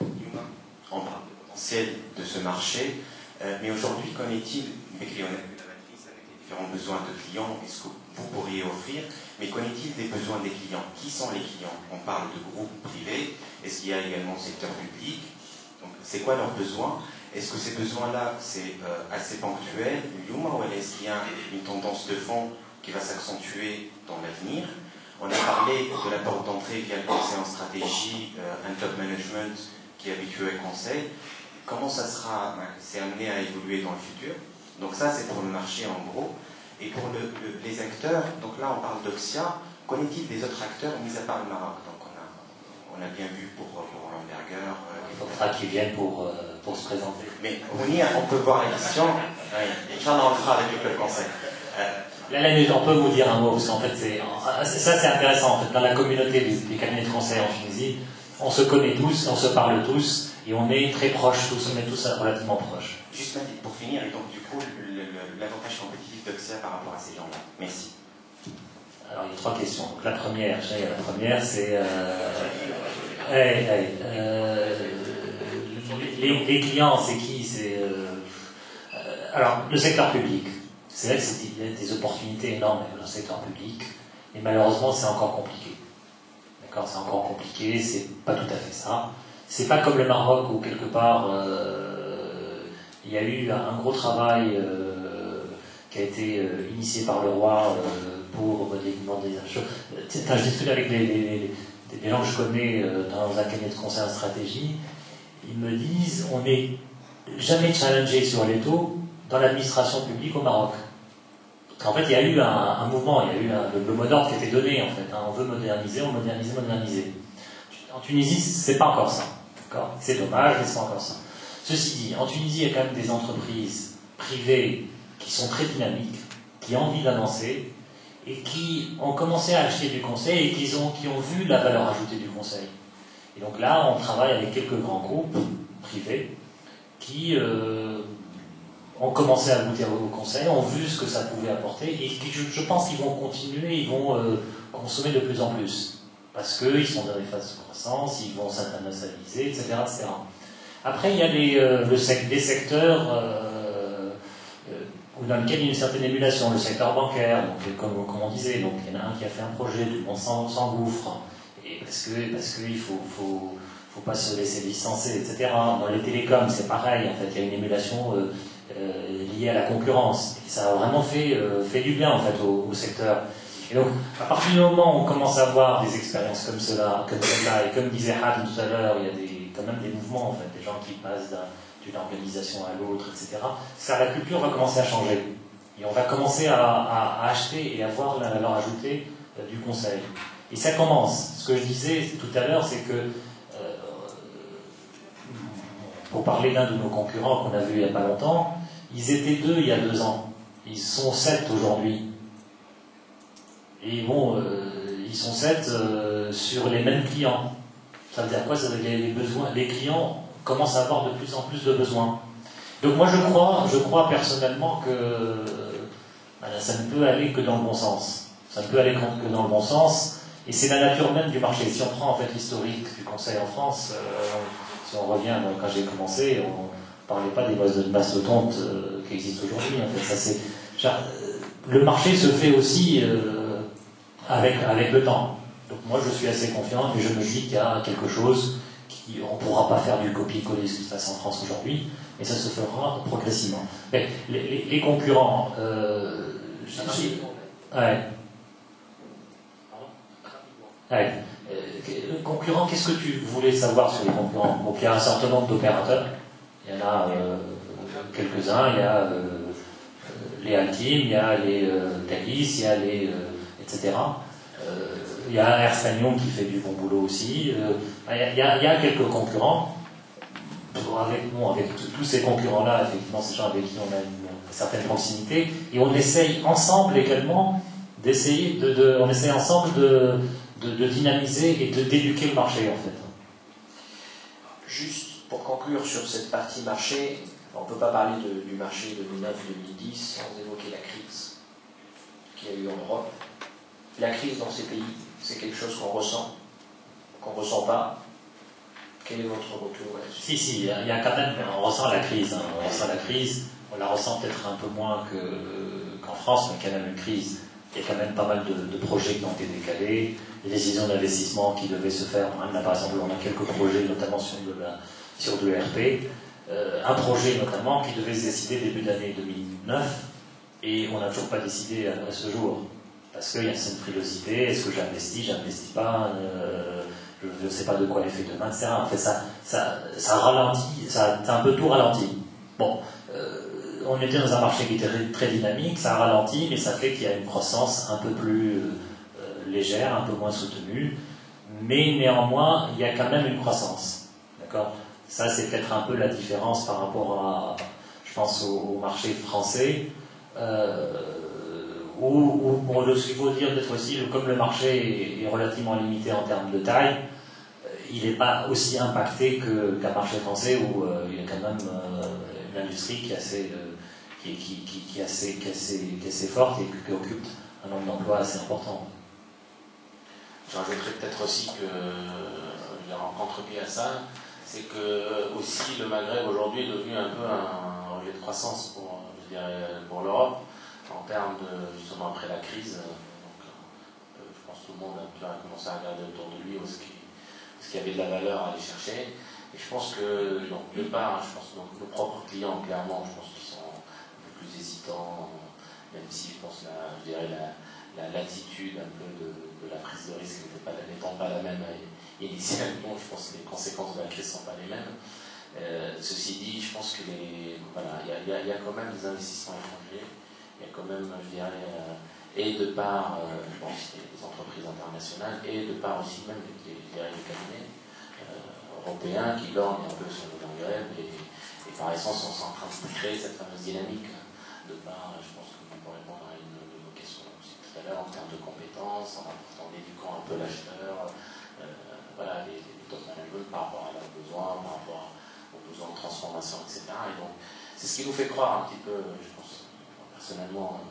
humain on parle de potentiel de ce marché, mais aujourd'hui, qu'en est-il des clients? On a vu la matrice avec les différents besoins de clients et ce que vous pourriez offrir, mais qu'en est-il des besoins des clients? Qui sont les clients? On parle de groupes privés, est-ce qu'il y a également le secteur public? Donc, c'est quoi leurs besoins? Est-ce que ces besoins-là, c'est assez ponctuel, ou est-ce qu'il y a une tendance de fond qui va s'accentuer dans l'avenir? On a parlé de la porte d'entrée via le conseil en stratégie, un top management qui est habitué au conseil. Comment ça sera, c'est amené à évoluer dans le futur? Donc ça, c'est pour le marché en gros. Et pour les acteurs, donc là, on parle d'Oxia. Qu'en est-il des autres acteurs, mis à part le Maroc? Donc on a bien vu pour Lamberger. Il faudra qu'ils viennent pour se présenter. Mais on peut voir la question. Oui, Inch'Allah, on le fera avec le conseil. Là, on peut vous dire un mot, parce qu'en fait, ça c'est intéressant. En fait, dans la communauté des cabinets de conseil en Tunisie, on se connaît tous, on se parle tous, et on est très proches tous, on est tous relativement proches. Juste pour finir, et donc du coup, l'avantage compétitif d'Oxia par rapport à ces gens-là. Merci. Alors, il y a 3 questions. Donc, la première, c'est... les clients, c'est qui? Alors, le secteur public. C'est vrai qu'il y a des opportunités énormes dans le secteur public, et malheureusement, c'est encore compliqué. D'accord, c'est encore compliqué, c'est pas tout à fait ça. C'est pas comme le Maroc où, quelque part, il y a eu un gros travail qui a été initié par le roi pour des choses. Quand je discute avec des gens que je connais dans un cabinet de conseil en stratégie, ils me disent on n'est jamais challengé sur les taux dans l'administration publique au Maroc. En fait, il y a eu un mouvement, il y a eu le mot d'ordre qui a été donné, en fait. On veut moderniser, on moderniser. En Tunisie, c'est pas encore ça. C'est dommage, mais c'est pas encore ça. Ceci dit, en Tunisie, il y a quand même des entreprises privées qui sont très dynamiques, qui ont envie d'avancer, et qui ont commencé à acheter du conseil et qui ont vu la valeur ajoutée du conseil. Et donc là, on travaille avec quelques grands groupes privés qui ont commencé à goûter au conseil, ont vu ce que ça pouvait apporter, et je pense qu'ils vont continuer, ils vont consommer de plus en plus, parce qu'ils sont dans des phases de croissance, ils vont s'internationaliser, etc., etc. Après, il y a des secteurs dans lesquels il y a une certaine émulation, le secteur bancaire, donc, comme on disait, donc, il y en a un qui a fait un projet, tout le monde s'engouffre, et parce qu'il faut pas se laisser licencer, etc. Dans les télécoms, c'est pareil, en fait, il y a une émulation liée à la concurrence, et ça a vraiment fait du bien, en fait, au secteur. Et donc, à partir du moment où on commence à avoir des expériences comme celle-là, et comme disait Hadim tout à l'heure, il y a quand même des mouvements, en fait, des gens qui passent d'une organisation à l'autre, etc. La culture va commencer à changer. Et on va commencer à acheter et à voir la valeur ajoutée du conseil. Et ça commence. Ce que je disais tout à l'heure, c'est que, pour parler d'un de nos concurrents qu'on a vu il n'y a pas longtemps, ils étaient 2 il y a 2 ans. Ils sont 7 aujourd'hui. Et bon, ils sont 7 sur les mêmes clients. Ça veut dire quoi? Ça veut dire que les clients commencent à avoir de plus en plus de besoins. Donc moi je crois personnellement que ça ne peut aller que dans le bon sens. Ça ne peut aller que dans le bon sens, et c'est la nature même du marché. Si on prend en fait l'historique du conseil en France, si on revient quand j'ai commencé, on ne parlait pas des mastodontes qui existent aujourd'hui. En fait, le marché se fait aussi avec le temps. Donc moi je suis assez confiant, et je me dis qu'il y a quelque chose on ne pourra pas faire du copier-coller ce qui se passe en France aujourd'hui, mais ça se fera progressivement. Mais les concurrents... concurrents, qu'est-ce que tu voulais savoir sur les concurrents? Donc il y a un certain nombre d'opérateurs, il y en a quelques-uns, il y a les Altim, il y a les Thalys, il y a les... etc. Il y a Air Stagnon qui fait du bon boulot aussi. Il y a quelques concurrents. Avec tous ces concurrents-là, effectivement, ces gens avec qui on a une certaine proximité, et on essaye ensemble également on essaye ensemble de dynamiser et d'éduquer le marché, en fait. Juste pour conclure sur cette partie marché, on ne peut pas parler du marché 2009-2010 sans évoquer la crise qu'il y a eu en Europe. La crise dans ces pays, c'est quelque chose qu'on ressent pas, Quel est votre retour là-dessus? Si, il y a quand même, on ressent la crise. Hein, on ressent la crise, on la ressent peut-être un peu moins qu'en France, mais quand même une crise. Il y a quand même pas mal de projets qui ont été décalés, des décisions d'investissement qui devaient se faire. Là, par exemple, on a quelques projets, notamment sur de l'ERP. Un projet notamment qui devait se décider début d'année 2009, et on n'a toujours pas décidé à ce jour. Parce qu'il y a une frilosité, est-ce que j'investis pas, je ne sais pas de quoi elle fait demain, etc. En fait, ça ralentit, ça a un peu tout ralenti. Bon, on était dans un marché qui était très dynamique, ça a ralenti, mais ça fait qu'il y a une croissance un peu plus légère, un peu moins soutenue, mais néanmoins, il y a quand même une croissance. D'accord ? Ça, c'est peut-être un peu la différence par rapport à, je pense, au marché français, où ce qu'il faut dire peut-être aussi, comme le marché est relativement limité en termes de taille, il n'est pas aussi impacté qu'un marché français où il y a quand même une industrie qui est assez forte et qui occupe un nombre d'emplois assez important. Je rajouterais peut-être aussi que, en contre-pied à ça, c'est que aussi le Maghreb aujourd'hui est devenu un peu un relais de croissance pour l'Europe, en termes de, justement après la crise. Donc, je pense que tout le monde a commencé à regarder autour de lui ce qui avait de la valeur à aller chercher. Et je pense que, donc, de part, je pense que nos propres clients, clairement, je pense qu'ils sont un peu plus hésitants, même si je pense la latitude un peu de la prise de risque n'étant pas la même initialement, je pense que les conséquences de la crise ne sont pas les mêmes. Ceci dit, je pense que voilà, il y a quand même des investissements étrangers, il y a quand même, je dirais, et de part, je pense, des entreprises internationales, et de part aussi même les cabinets européens qui lorgnent un peu sur le Maghreb, et par essence, on est en train de créer cette fameuse dynamique. De part, je pense que pour répondre à une de vos questions aussi tout à l'heure, en termes de compétences, en éduquant un peu l'acheteur, voilà, les top management par rapport à leurs besoins, par rapport aux besoins de transformation, etc. Et donc, c'est ce qui nous fait croire un petit peu, je pense, personnellement,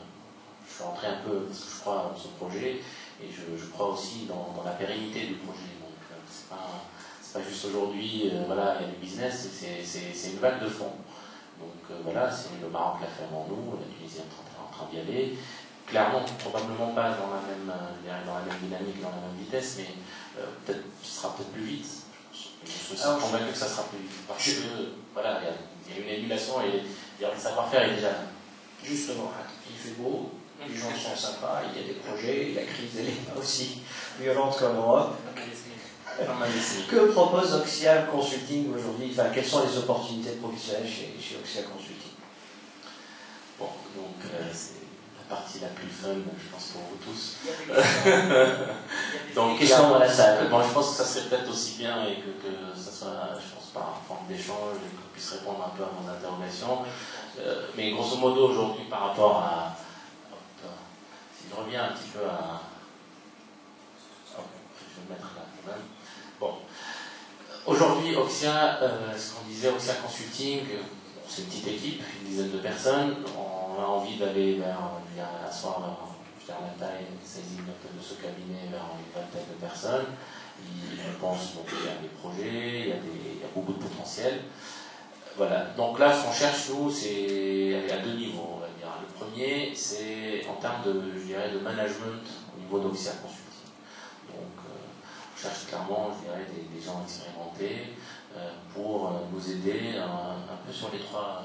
je suis rentré un peu parce que je crois en ce projet, et je crois aussi dans la pérennité du projet. Donc, c'est pas juste aujourd'hui, voilà, il y a du business, c'est une vague de fond. Donc voilà, c'est le Maroc l'a fait avant nous, la Tunisie est en train d'y aller. Clairement, probablement pas dans la même dynamique, dans la même vitesse, mais peut-être ce sera peut-être plus vite. Je suis convaincu que ça sera plus vite. Parce que voilà, il y a une émulation et le savoir-faire est déjà là. Justement, il fait beau, les gens sont sympas, il y a des projets, la crise elle est aussi violente qu'en Europe. Que propose Oxia Consulting aujourd'hui? Enfin, quelles sont les opportunités professionnelles chez Oxia Consulting? Bon, donc c'est la partie la plus fun, je pense, pour vous tous. Donc, question dans la salle. Bon, je pense que ça serait peut-être aussi bien et que ça soit, je pense, par forme d'échange et qu'on puisse répondre un peu à vos interrogations. Mais grosso modo, aujourd'hui, par rapport à... si je reviens un petit peu à... je vais me mettre là quand même. Bon. Aujourd'hui, Oxia, ce qu'on disait, Oxia Consulting, c'est une petite équipe, une dizaine de personnes. On a envie d'aller asseoir la taille de ce cabinet vers une vingtaine de personnes. Je pense qu'il y a des projets, il y a beaucoup de potentiel. Voilà. Donc là, ce qu'on cherche, nous, c'est à deux niveaux, on va dire. Le premier, c'est en termes de management au niveau d'Oxia Consulting. Donc, on cherche clairement, des gens expérimentés pour nous aider un peu sur les trois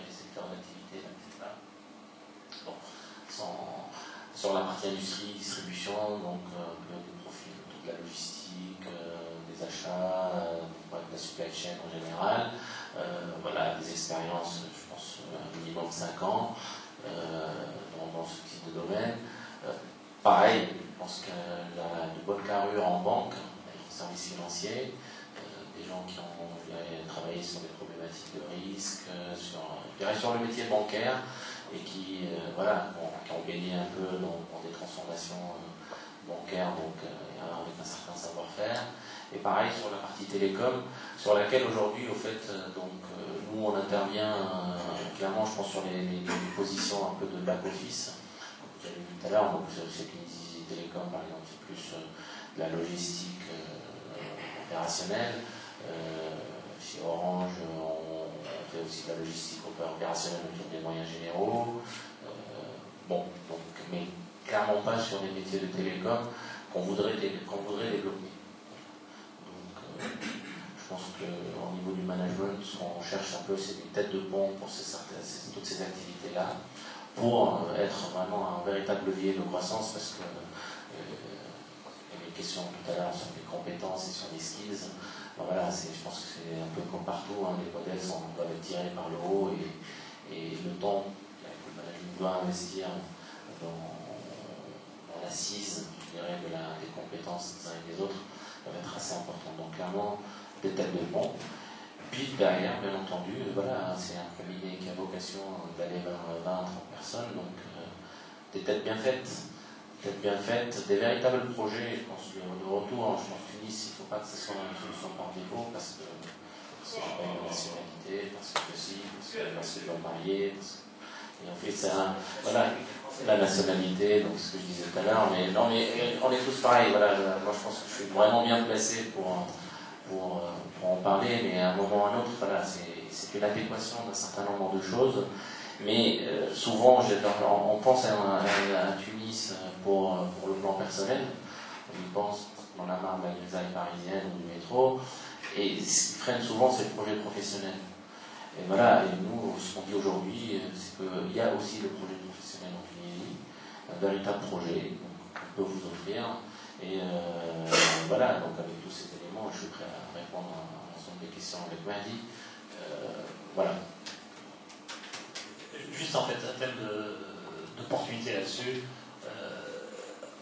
secteurs d'activité. Bon, sur la partie industrie, distribution, donc des profils autour de la logistique, des achats, de la supply chain en général. Voilà, des expériences, je pense, un minimum 5 ans dans ce type de domaine. Pareil, je pense qu'il y a de bonnes carrures en banque, en services financiers, des gens qui ont travaillé sur des problématiques de risque, sur le métier bancaire, et qui ont baigné un peu dans des transformations bancaires, donc avec un certain savoir-faire. Et pareil sur la partie télécom, sur laquelle aujourd'hui, au fait, nous on intervient clairement, je pense, sur les positions un peu de back-office. Comme vous avez vu tout à l'heure, chez Télécom, par exemple, c'est plus de la logistique opérationnelle. Chez Orange, on fait aussi de la logistique opérationnelle autour des moyens généraux. Bon, donc, mais clairement pas sur les métiers de télécom qu'on voudrait développer. Donc, je pense qu'au niveau du management, ce qu'on cherche un peu, c'est des têtes de pont pour toutes ces activités-là, pour être vraiment un véritable levier de croissance, parce que il y avait des questions tout à l'heure sur les compétences et sur les skills. Ben voilà, je pense que c'est un peu comme partout, hein, les modèles doivent être tirés par le haut, et le temps que le management doit investir dans l'assise, je dirais, des compétences des uns et des autres, doit être assez important. Donc clairement, des têtes de pont. Puis derrière, bien entendu, voilà, c'est un cabinet qui a vocation d'aller vers 20-30 personnes, donc des têtes bien faites, des véritables projets. Je pense que le retour, je pense que Tunis, il ne faut pas que ce soit une solution par défaut, parce que j'ai pas une nationalité, parce que ceci, parce que je dois marier, et en fait ça, voilà, la nationalité, donc ce que je disais tout à l'heure, mais non, mais on est tous pareils, voilà, moi je pense que je suis vraiment bien placé pour en parler, mais à un moment ou à un autre, voilà, c'est une adéquation d'un certain nombre de choses. Mais souvent, on pense à Tunis pour le plan personnel, on y pense, on a marre de la grisaille parisienne ou du métro, et ce qui freine souvent, c'est le projet professionnel. Et voilà, et nous, ce qu'on dit aujourd'hui, c'est qu'il y a aussi le projet professionnel en Tunisie, un véritable projet qu'on peut vous offrir. Et voilà, donc avec tous ces éléments, je suis prêt à répondre à l'ensemble des questions avec Mahdi. Voilà. Juste en fait, un thème d'opportunité là-dessus.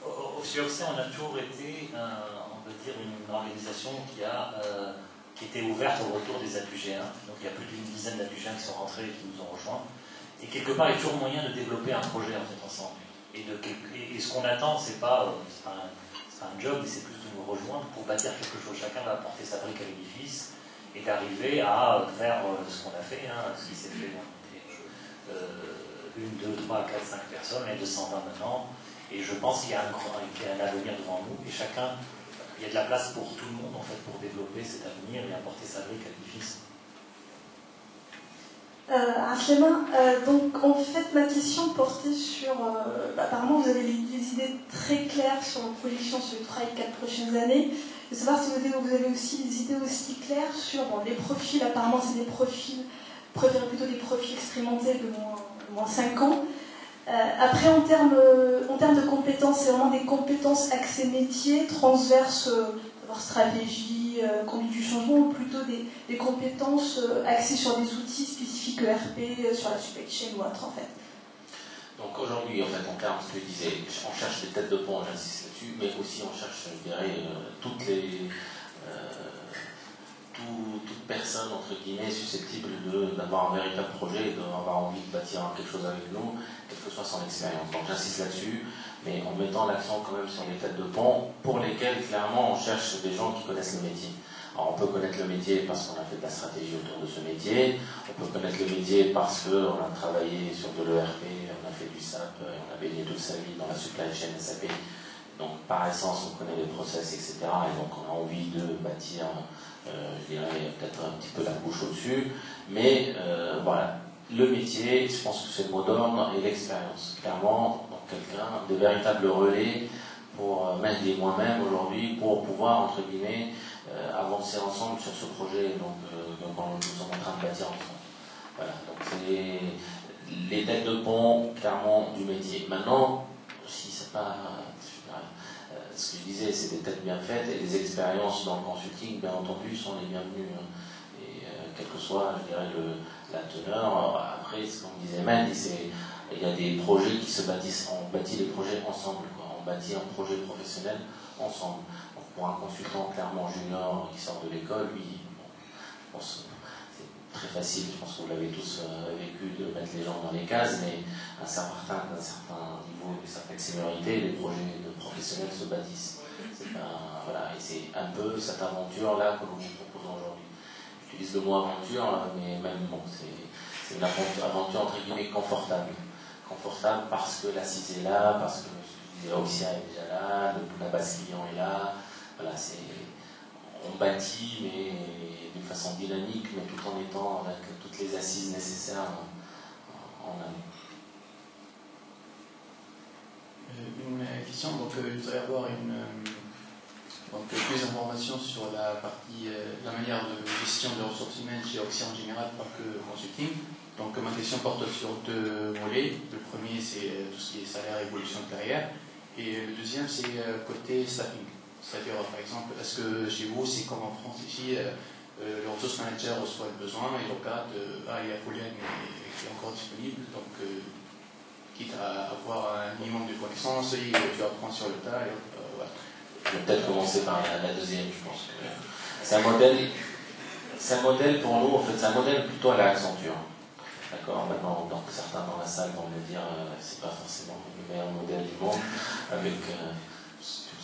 Au CIOCC, on a toujours été, on peut dire, une organisation qui était ouverte au retour des ADUG1. Donc il y a plus d'une dizaine d'ADUG1 qui sont rentrés et qui nous ont rejoints. Et quelque part, il y a toujours moyen de développer un projet en fait ensemble. Et ce qu'on attend, c'est pas un job, mais c'est plus de nous rejoindre pour bâtir quelque chose. Chacun va apporter sa brique à l'édifice et d'arriver à faire ce qu'on a fait, hein, ce qui s'est fait. 1, 2, 3, 4, 5 personnes, et 220 maintenant. Et je pense qu'il y a un avenir devant nous. Et chacun, il y a de la place pour tout le monde en fait pour développer cet avenir et apporter sa brique à l'édifice. Aslema, donc en fait ma question portait sur, apparemment vous avez des idées très claires sur la projection sur les 3 et 4 prochaines années, de savoir si vous avez aussi des idées aussi claires sur les profils, apparemment c'est des profils, préférez plutôt des profils expérimentés de moins 5 ans. Après en termes de compétences, c'est vraiment des compétences axées métiers, transverses, stratégie, conduite du changement, ou plutôt des compétences axées sur des outils spécifiques ERP, sur la supply chain ou autre en fait. Donc aujourd'hui, en fait, en termes de ce que je disais, on cherche des têtes de pont, j'insiste là-dessus, mais aussi on cherche, je dirais, toute personne, entre guillemets, susceptible d'avoir un véritable projet et d'avoir envie de bâtir quelque chose avec nous, quelle que soit son expérience. Donc j'insiste là-dessus, mais en mettant l'accent quand même sur les têtes de pont, pour lesquelles, clairement, on cherche des gens qui connaissent le métier. Alors on peut connaître le métier parce qu'on a fait de la stratégie autour de ce métier, on peut connaître le métier parce qu'on a travaillé sur de l'ERP, on a fait du SAP, on a baigné toute sa vie dans la supply chain SAP. Donc par essence, on connaît les process, etc. Et donc on a envie de bâtir, je dirais, peut-être un petit peu la couche au-dessus. Mais voilà, le métier, je pense que c'est le mot d'ordre et l'expérience. Clairement, donc quelqu'un, de véritables relais pour Mahdi et moi-même aujourd'hui, pour pouvoir, entre guillemets, avancer ensemble sur ce projet donc, nous sommes en train de bâtir ensemble. Voilà, donc c'est les têtes de pont, clairement, du métier. Maintenant, si c'est pas... ce que je disais, c'est des têtes bien faites et les expériences dans le consulting, bien entendu, sont les bienvenues. Et quel que soit, je dirais, la teneur, après, ce qu'on disait même, il y a des projets qui se bâtissent, on bâtit les projets ensemble, quoi. On bâtit un projet professionnel ensemble. Donc pour un consultant clairement junior qui sort de l'école, lui, je pense c'est très facile, je pense que vous l'avez tous vécu, de mettre les gens dans les cases, mais d'un certain niveau, de certaine seniorité, les projets de professionnels se bâtissent. Voilà, et c'est un peu cette aventure-là que nous vous proposons aujourd'hui. J'utilise le mot aventure, mais même bon, c'est une aventure entre guillemets confortable. Confortable parce que l'assise est là, parce que Oxia est déjà là, la base client est là. Voilà, on bâtit, mais d'une façon dynamique, mais tout en étant avec toutes les assises nécessaires en amont. Une question, donc je voudrais avoir plus d'informations sur la manière de gestion des ressources humaines chez Oxia en général, pas que consulting. Donc ma question porte sur deux volets. Le premier, c'est tout ce qui est salaire et évolution de carrière. Et le deuxième, c'est côté staffing. C'est-à-dire, par exemple, est-ce que chez vous, c'est comme en France ici, le ressource manager reçoit le besoin et regarde, il y a Pauline qui est encore disponible, donc quitte à avoir un minimum de connaissances, et tu apprends sur le tas. Voilà. Je vais peut-être commencer par la deuxième, je pense. C'est un modèle pour nous, en fait, c'est un modèle plutôt à la Accenture. D'accord, maintenant, donc, certains dans la salle vont me dire c'est pas forcément le meilleur modèle du monde, avec une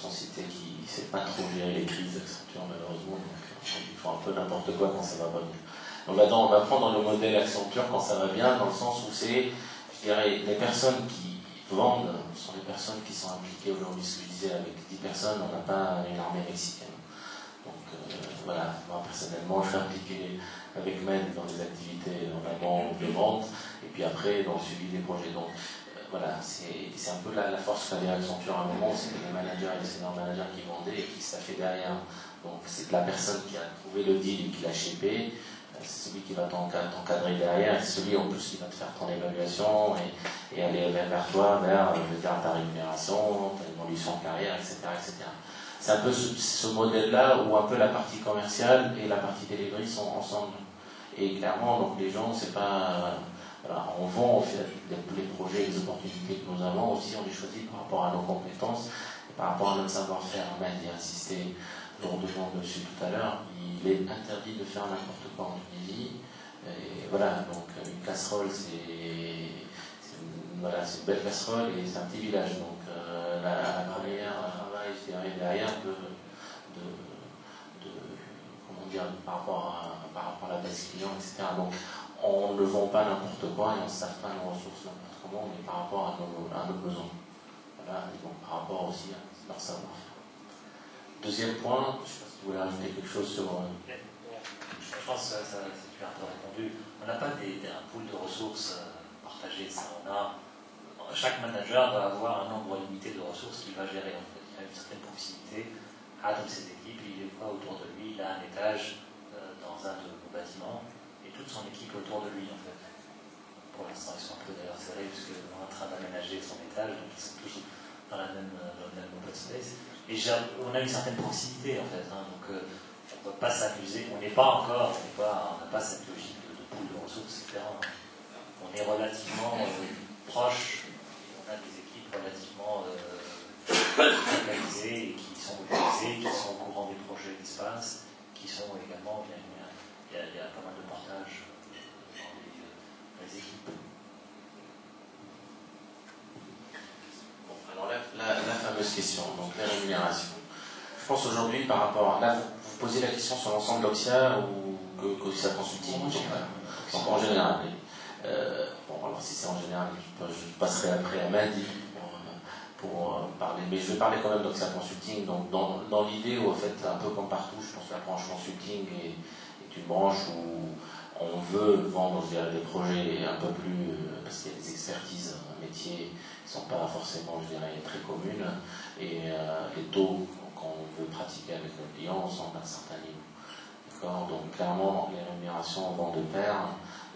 société qui ne sait pas trop gérer les crises Accenture, malheureusement, donc ils font un peu n'importe quoi quand ça va pas bien. Donc maintenant, on va prendre le modèle Accenture quand ça va bien, dans le sens où c'est, je dirais, les personnes qui vendent sont les personnes qui sont impliquées aujourd'hui. Ce que je disais, avec 10 personnes, on n'a pas une armée mexicaine. Donc voilà, moi personnellement, je suis impliqué avec Med dans les activités notamment de vente, et puis après dans le suivi des projets. Donc voilà, c'est un peu la force qu'avait Accenture à un moment, c'était les managers et les senior managers qui vendaient et qui s'affaient derrière. Donc c'est la personne qui a trouvé le deal et qui l'a shapé, c'est celui qui va t'encadrer derrière, et c'est celui en plus qui va te faire ton évaluation et aller vers toi, vers ta rémunération, ta évolution de carrière, etc. etc. C'est un peu ce modèle-là où un peu la partie commerciale et la partie delivery sont ensemble. Et clairement, donc les gens, c'est pas... voilà, on vend, on fait les projets, les opportunités que nous avons aussi, on les choisit par rapport à nos compétences et par rapport à notre savoir-faire. Ahmed y a insisté lourdement dessus tout à l'heure. Il est interdit de faire n'importe quoi en Tunisie. Et voilà, donc une casserole, c'est une belle casserole et c'est un petit village. Donc la première travail, je dirais, derrière comment dire, par rapport à la base client, etc. Donc on ne vend pas n'importe quoi et on ne staffe pas nos ressources n'importe comment, mais par rapport à nos besoins. Voilà, et donc par rapport aussi à leur savoir-faire. Deuxième point, je ne sais pas si vous voulez rajouter quelque chose sur... Je pense que ça tu as un peu répondu. On n'a pas un pool de ressources partagées. Chaque manager va avoir un nombre limité de ressources qu'il va gérer. En fait. Il a une certaine proximité à toutes ses équipes. Il est pas autour de lui. Il a un étage dans un de nos bâtiments et toute son équipe autour de lui. En fait. Pour l'instant, ils sont un peu d'ailleurs serrés parce qu'on est en train d'aménager son étage. Donc ils sont tous dans le même open space. Et on a une certaine proximité en fait, hein, donc on ne peut pas s'amuser, on n'a pas cette logique de pool de ressources, etc. On est relativement proche, on a des équipes relativement focalisées et qui sont mobilisées, qui sont au courant des projets qui se passent, qui sont également, il y a pas mal de partage dans les équipes. Alors la fameuse question, donc la rémunération. Je pense aujourd'hui par rapport à... Là, vous posez la question sur l'ensemble d'Oxia ou qu'Oxia Consulting en général. Donc en général. Bon, alors si c'est en général, je passerai après à Madi pour parler, mais je vais parler quand même d'Oxia Consulting. Donc dans l'idée où en fait, un peu comme partout, je pense que la branche consulting est une branche où on veut vendre, je dirais, des projets un peu plus, parce qu'il y a des expertises, métiers qui ne sont pas forcément, je dirais, très communes, et les taux qu'on veut pratiquer avec nos clients sont d'un certain niveau. D'accord ? Donc clairement, les rémunérations vont de pair,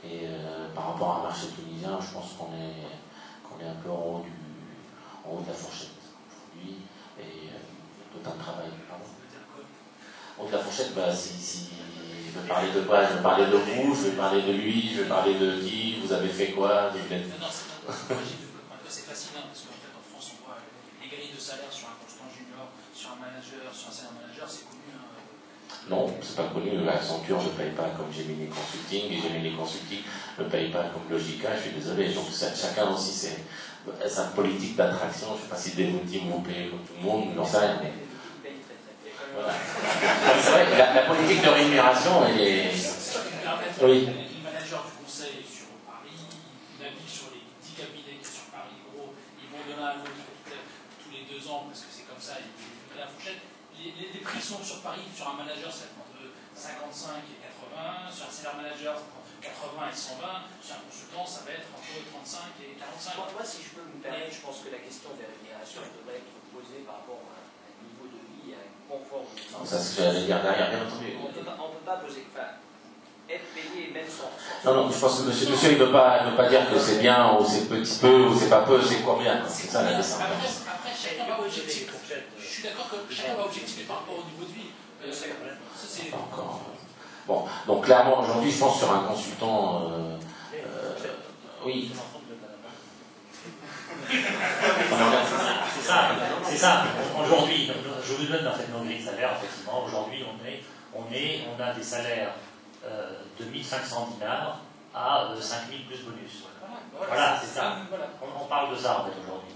et par rapport à un marché tunisien, je pense qu'on est un peu en haut de la fourchette aujourd'hui, et il y a tout un travail. Pardon. En haut de la fourchette, si je vais parler de quoi? Je vais parler de vous, je vais parler de lui, je vais parler de qui, vous avez fait quoi? Non, c'est fascinant parce qu'en fait en France on voit les grilles de salaire sur un consultant junior, sur un manager, sur un senior manager, c'est connu. Non, c'est pas connu. Accenture ne paye pas comme Gemini Consulting et Gemini Consulting ne paye pas comme Logica, je suis désolé. Donc chacun aussi sa politique d'attraction. Je ne sais pas si des teams vont payer comme tout le monde, j'en sais rien. Mais... Voilà. C'est vrai, la politique de rémunération, elle est... Oui. Les managers du conseil sur Paris, ils naviguent sur les 10 cabinets qui sont sur Paris, gros, ils vont de l'un à l'autre tous les 2 ans parce que c'est comme ça, ils vont la fourchette. les prix sont sur Paris, sur un manager, c'est entre 55 et 80, sur un senior manager, entre 80 et 120, sur un consultant, ça va être entre 35 et 45. Moi, si je peux me permettre, je pense que la question des rémunérations devrait être posée par rapport à un niveau de vie, à un confort de vie. Ça, c'est ce que j'allais dire derrière, bien entendu. On ne peut pas poser. Enfin, être payé même sans. Non, je pense que monsieur il ne veut pas dire que c'est bien, ou c'est petit peu, ou c'est pas peu, c'est combien. C'est ça la question. Après, chacun va objectiver. Je suis d'accord que chacun va objectiver par rapport au niveau de vie. Ça, c'est. Encore. Bon, donc clairement, aujourd'hui, je pense sur un consultant. Oui. C'est ça. Aujourd'hui, je vous donne en fait nos grilles de salaire, effectivement. Aujourd'hui, on a des salaires de 1500 dinars à 5000 plus bonus. Voilà, c'est ça. On parle de ça en fait aujourd'hui.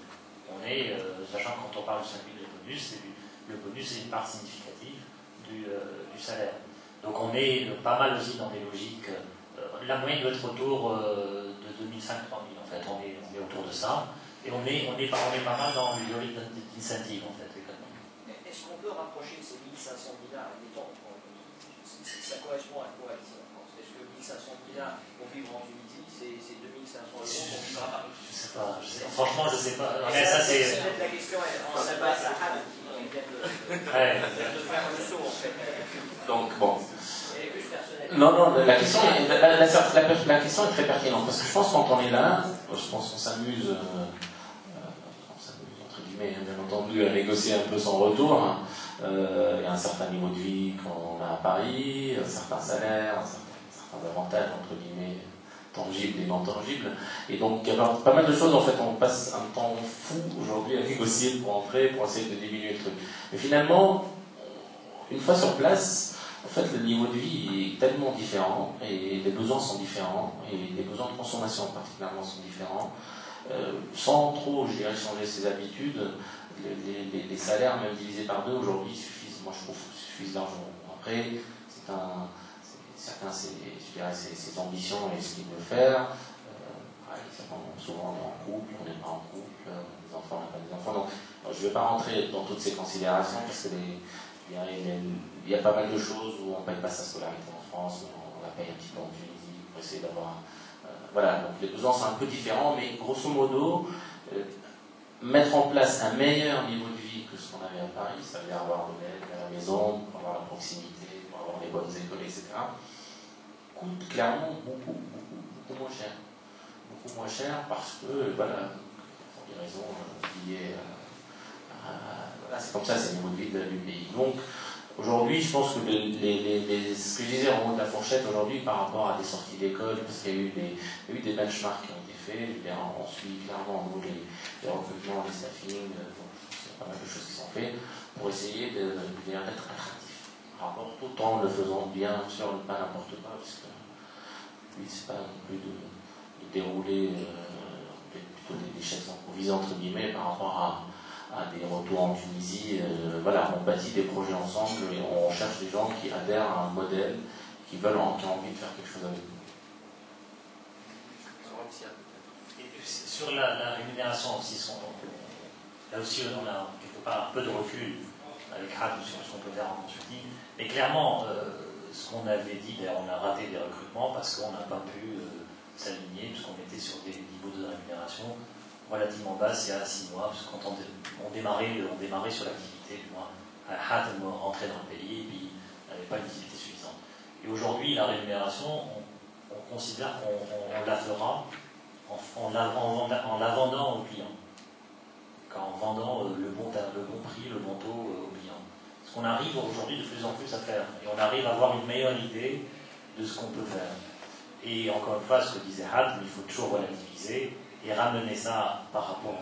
On est, sachant que quand on parle de 5000 de bonus, le bonus c'est une part significative du salaire. Donc on est pas mal aussi dans des logiques. La moyenne doit être autour de 2500-3000 en fait. On est autour de ça. Et on est pas mal dans le logique d'incentive en fait également. Est-ce qu'on peut rapprocher ces 1500 dinars, admettons, ça correspond à quoi ici en France? Est-ce que 1500 dinars pour vivre en Tunisie, c'est 2500 € pour vivre à Paris? Je sais pas. Franchement, je sais pas. Mais ça, c'est peut-être la question, on s'adresse à Had qui vient de faire le saut en fait. Donc bon. Et plus personnel. Non, la question est très pertinente parce que je pense que quand on est là, je pense qu'on s'amuse, entre guillemets, bien entendu, à négocier un peu son retour. Il y a un certain niveau de vie qu'on a à Paris, un certain salaire, un certain avantage, entre guillemets, tangibles et non tangibles. Et donc, il y a pas mal de choses, en fait, on passe un temps fou aujourd'hui à négocier pour entrer, pour essayer de diminuer le truc. Mais finalement, une fois sur place, en fait, le niveau de vie est tellement différent, et les besoins sont différents, et les besoins de consommation particulièrement sont différents. Sans trop, je dirais, changer ses habitudes, les salaires, même divisés par 2, aujourd'hui, suffisent, moi je trouve, suffisent largement. Après, chacun ses ambitions et ce qu'il veut faire. Souvent, on est en couple, on n'est pas en couple, des enfants, on n'a pas des enfants. Donc, je ne vais pas rentrer dans toutes ces considérations, parce que il y a pas mal de choses où on ne paye pas sa scolarité en France, où on la paye un petit peu en Tunisie, pour essayer d'avoir... voilà, donc les besoins sont un peu différents, mais grosso modo, mettre en place un meilleur niveau de vie que ce qu'on avait à Paris, ça veut dire avoir de l'aide à la maison, pour avoir la proximité, pour avoir les bonnes écoles, etc., coûte clairement beaucoup moins cher. Beaucoup moins cher parce que, voilà, pour des raisons liées voilà, c'est comme ça, c'est le niveau de vie du pays. Donc, aujourd'hui, je pense que ce que je disais en haut de la fourchette aujourd'hui par rapport à des sorties d'école, parce qu'il y a eu des benchmarks qui ont été faits, on suit clairement nous les recrutements, les staffing, donc il y a pas mal de choses qui sont faites pour essayer d'être attractif. Rapport tout en le faisant bien sûr, pas n'importe quoi, parce que lui, c'est pas non plus de dérouler plutôt des chèques improvisés entre guillemets par rapport à des retours en Tunisie. Voilà, on bâtit des projets ensemble et on cherche des gens qui adhèrent à un modèle, qui ont envie de faire quelque chose avec nous. Et sur la rémunération aussi, là aussi on a quelque part un peu de recul avec Had sur ce qu'on peut faire en consulting. Mais clairement, ce qu'on avait dit, d'ailleurs on a raté des recrutements parce qu'on n'a pas pu s'aligner, puisqu'on était sur des niveaux de rémunération relativement basse il y a 6 mois, parce que quand on démarrait sur l'activité, du moins, Had rentrait dans le pays et puis n'avait pas une utilité suffisante. Et aujourd'hui, la rémunération, on considère qu'on la fera en la vendant aux clients, en vendant le bon prix, le bon taux aux clients. Ce qu'on arrive aujourd'hui de plus en plus à faire, et on arrive à avoir une meilleure idée de ce qu'on peut faire. Et encore une fois, ce que disait Had, il faut toujours relativiser et ramener ça par rapport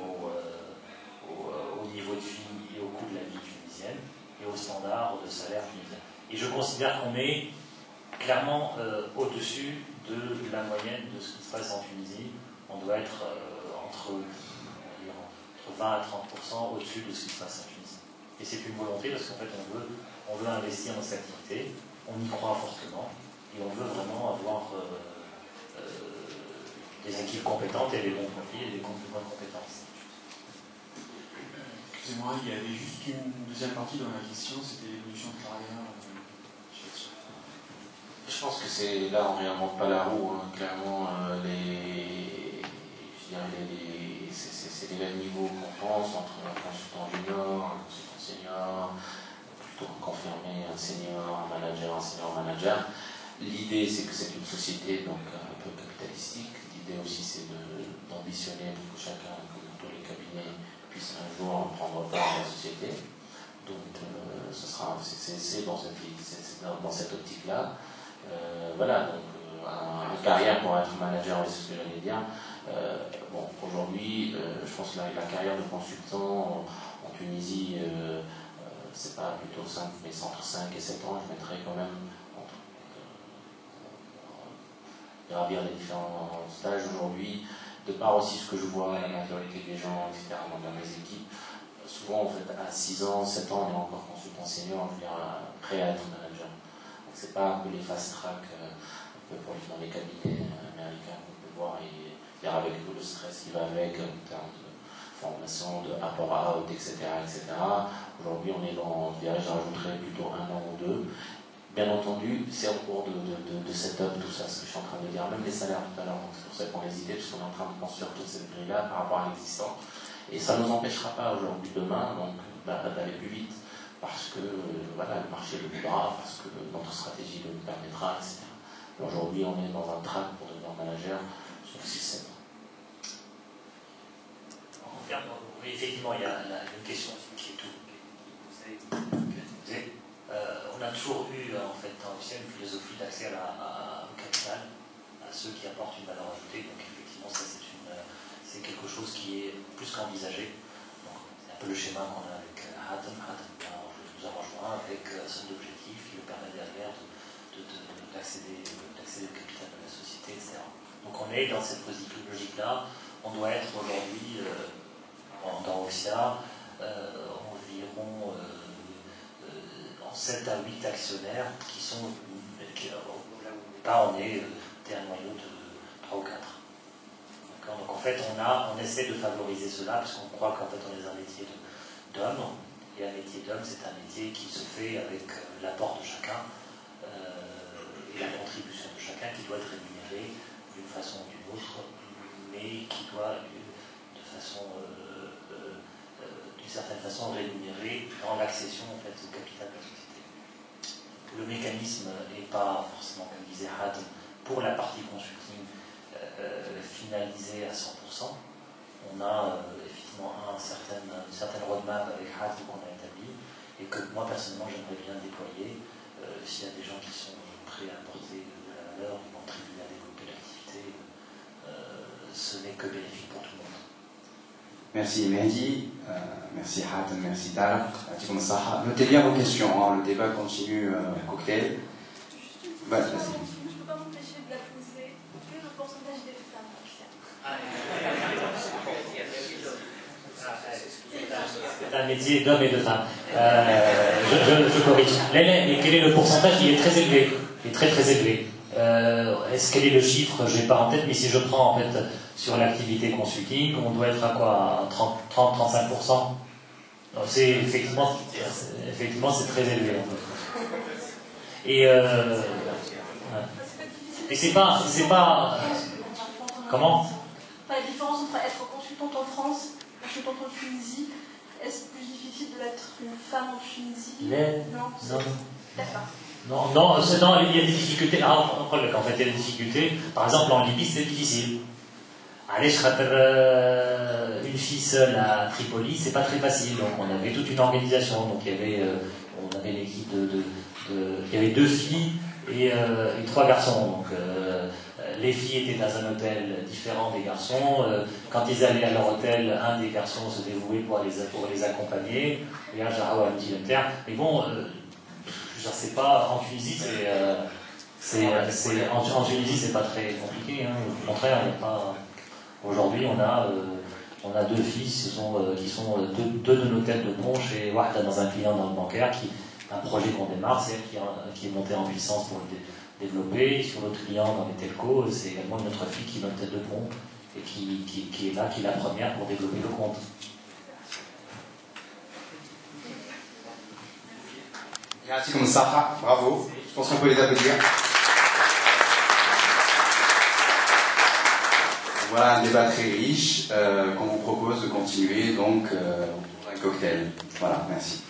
au niveau de vie et au coût de la vie tunisienne et aux standards de salaire tunisien. Et je considère qu'on est clairement au-dessus de la moyenne de ce qui se passe en Tunisie. On doit être entre 20 à 30% au-dessus de ce qui se passe en Tunisie. Et c'est une volonté parce qu'en fait on veut investir dans cette activité, on y croit fortement et on veut vraiment avoir des équipes compétentes et des bons profils et des bonnes compétences. Excusez-moi, il y avait juste une deuxième partie dans la question, c'était l'évolution de carrière. Je pense que c'est là, on ne réinvente pas la roue. Hein. Clairement, c'est les mêmes niveaux qu'on pense entre un consultant junior, un consultant senior, plutôt confirmé, un senior, un senior manager. L'idée, c'est que c'est une société donc un peu capitalistique. L'idée aussi, c'est d'ambitionner pour que chacun, comme tous les cabinets, puisse un jour prendre part à la société. Donc, c'est dans cette optique-là. Voilà, donc une carrière pour être manager, c'est ce que j'allais dire. Bon, aujourd'hui, je pense que la carrière de consultant en Tunisie, c'est pas plutôt 5, mais entre 5 et 7 ans, je mettrais quand même gravir les différents stages aujourd'hui, de par aussi ce que je vois, la majorité des gens, etc., dans mes équipes, souvent en fait à 6 ans, 7 ans, on est encore consultant senior, je veux dire, prêt à être manager. C'est pas que les fast track dans les cabinets américains qu'on peut voir, et avec tout le stress qui va avec en termes de formation, de apport out, etc. Aujourd'hui, on est dans, je rajouterais plutôt 1 an ou 2. Bien entendu, c'est en cours de setup, tout ça, ce que je suis en train de dire, même les salaires tout à l'heure, c'est pour ça qu'on hésitait, parce qu'on est en train de construire toute cette grille-là par rapport à l'existant. Et ça ne nous empêchera pas aujourd'hui, demain, donc d'aller plus vite. Parce que voilà, le marché le voudra, parce que notre stratégie le permettra, etc. Aujourd'hui, on est dans un track pour devenir manager sur 6-7 ans. Oui, effectivement, il y a une question qui est tout. On a toujours eu, en fait, dans l'OCIA, une philosophie d'accès au capital, à ceux qui apportent une valeur ajoutée. Donc, effectivement, ça, c'est quelque chose qui est plus qu'envisagé. C'est un peu le schéma qu'on a avec Hatem. Nous a rejoint avec un seul objectif qui lui permet derrière d'accéder au capital de la société, etc. Donc on est dans cette logique-là. On doit être aujourd'hui, dans OXIA, environ 7 à 8 actionnaires qui sont... Là, on est un noyau de 3 ou 4. Donc en fait, on essaie de favoriser cela parce qu'on croit qu'en fait, on est un métier d'homme. Et un métier d'homme, c'est un métier qui se fait avec l'apport de chacun et la contribution de chacun qui doit être rémunéré d'une façon ou d'une autre, mais qui doit d'une certaine façon rémunérer dans l'accession en fait, au capital de la société. Le mécanisme n'est pas forcément, comme disait Had, pour la partie consulting finalisé à 100%. On a effectivement une certaine roadmap avec Had qu'on a établie et que moi personnellement j'aimerais bien déployer s'il y a des gens qui sont prêts à apporter de la valeur et contribuer à développer l'activité, ce n'est que bénéfique pour tout le monde. Merci Mehdi, merci Hatem, merci Tara. Notez bien vos questions, hein, le débat continue cocktail. Vas-y. Je ne peux pas m'empêcher de la poser. Quel est le pourcentage des femmes en OXIA? C'est un métier d'hommes et de femmes. Je corrige. Mais quel est le pourcentage? Il est très élevé. Il est très très élevé. Quel est le chiffre? Je n'ai pas en tête, mais si je prends en fait sur l'activité consulting, on doit être à quoi? 30-35%. C'est effectivement c'est très élevé. En fait. Et c'est pas comment? La différence entre être consultante en France, consultante en Tunisie, est-ce plus difficile d'être une femme en Tunisie? Non. D'accord. Non, il y a des difficultés. En fait, il y a des difficultés. Par exemple, en Libye, c'est difficile. Aller une fille seule à Tripoli, c'est pas très facile. Donc, on avait toute une organisation. Donc, on avait l'équipe il y avait 2 filles et 3 garçons. Donc, les filles étaient dans un hôtel différent des garçons. Quand ils allaient à leur hôtel, un des garçons se dévouait pour les accompagner. Et un Jarawa mais bon, je sais pas, en Tunisie, en Tunisie, c'est pas très compliqué. Hein. Au contraire, il n'y a pas. Aujourd'hui, on a 2 filles qui sont 2 de nos têtes de pont chez Wahda dans un client dans le bancaire, un projet qu'on démarre, c'est elle qui est montée en puissance pour le développer. Sur l'autre client dans les telcos, c'est également une autre fille qui est notre tête de pont et qui est là, qui est la première pour développer le compte. Grazie comme ça, bravo. Je pense qu'on peut les applaudir. Voilà un débat très riche qu'on vous propose de continuer donc autour d'un cocktail. Voilà, merci.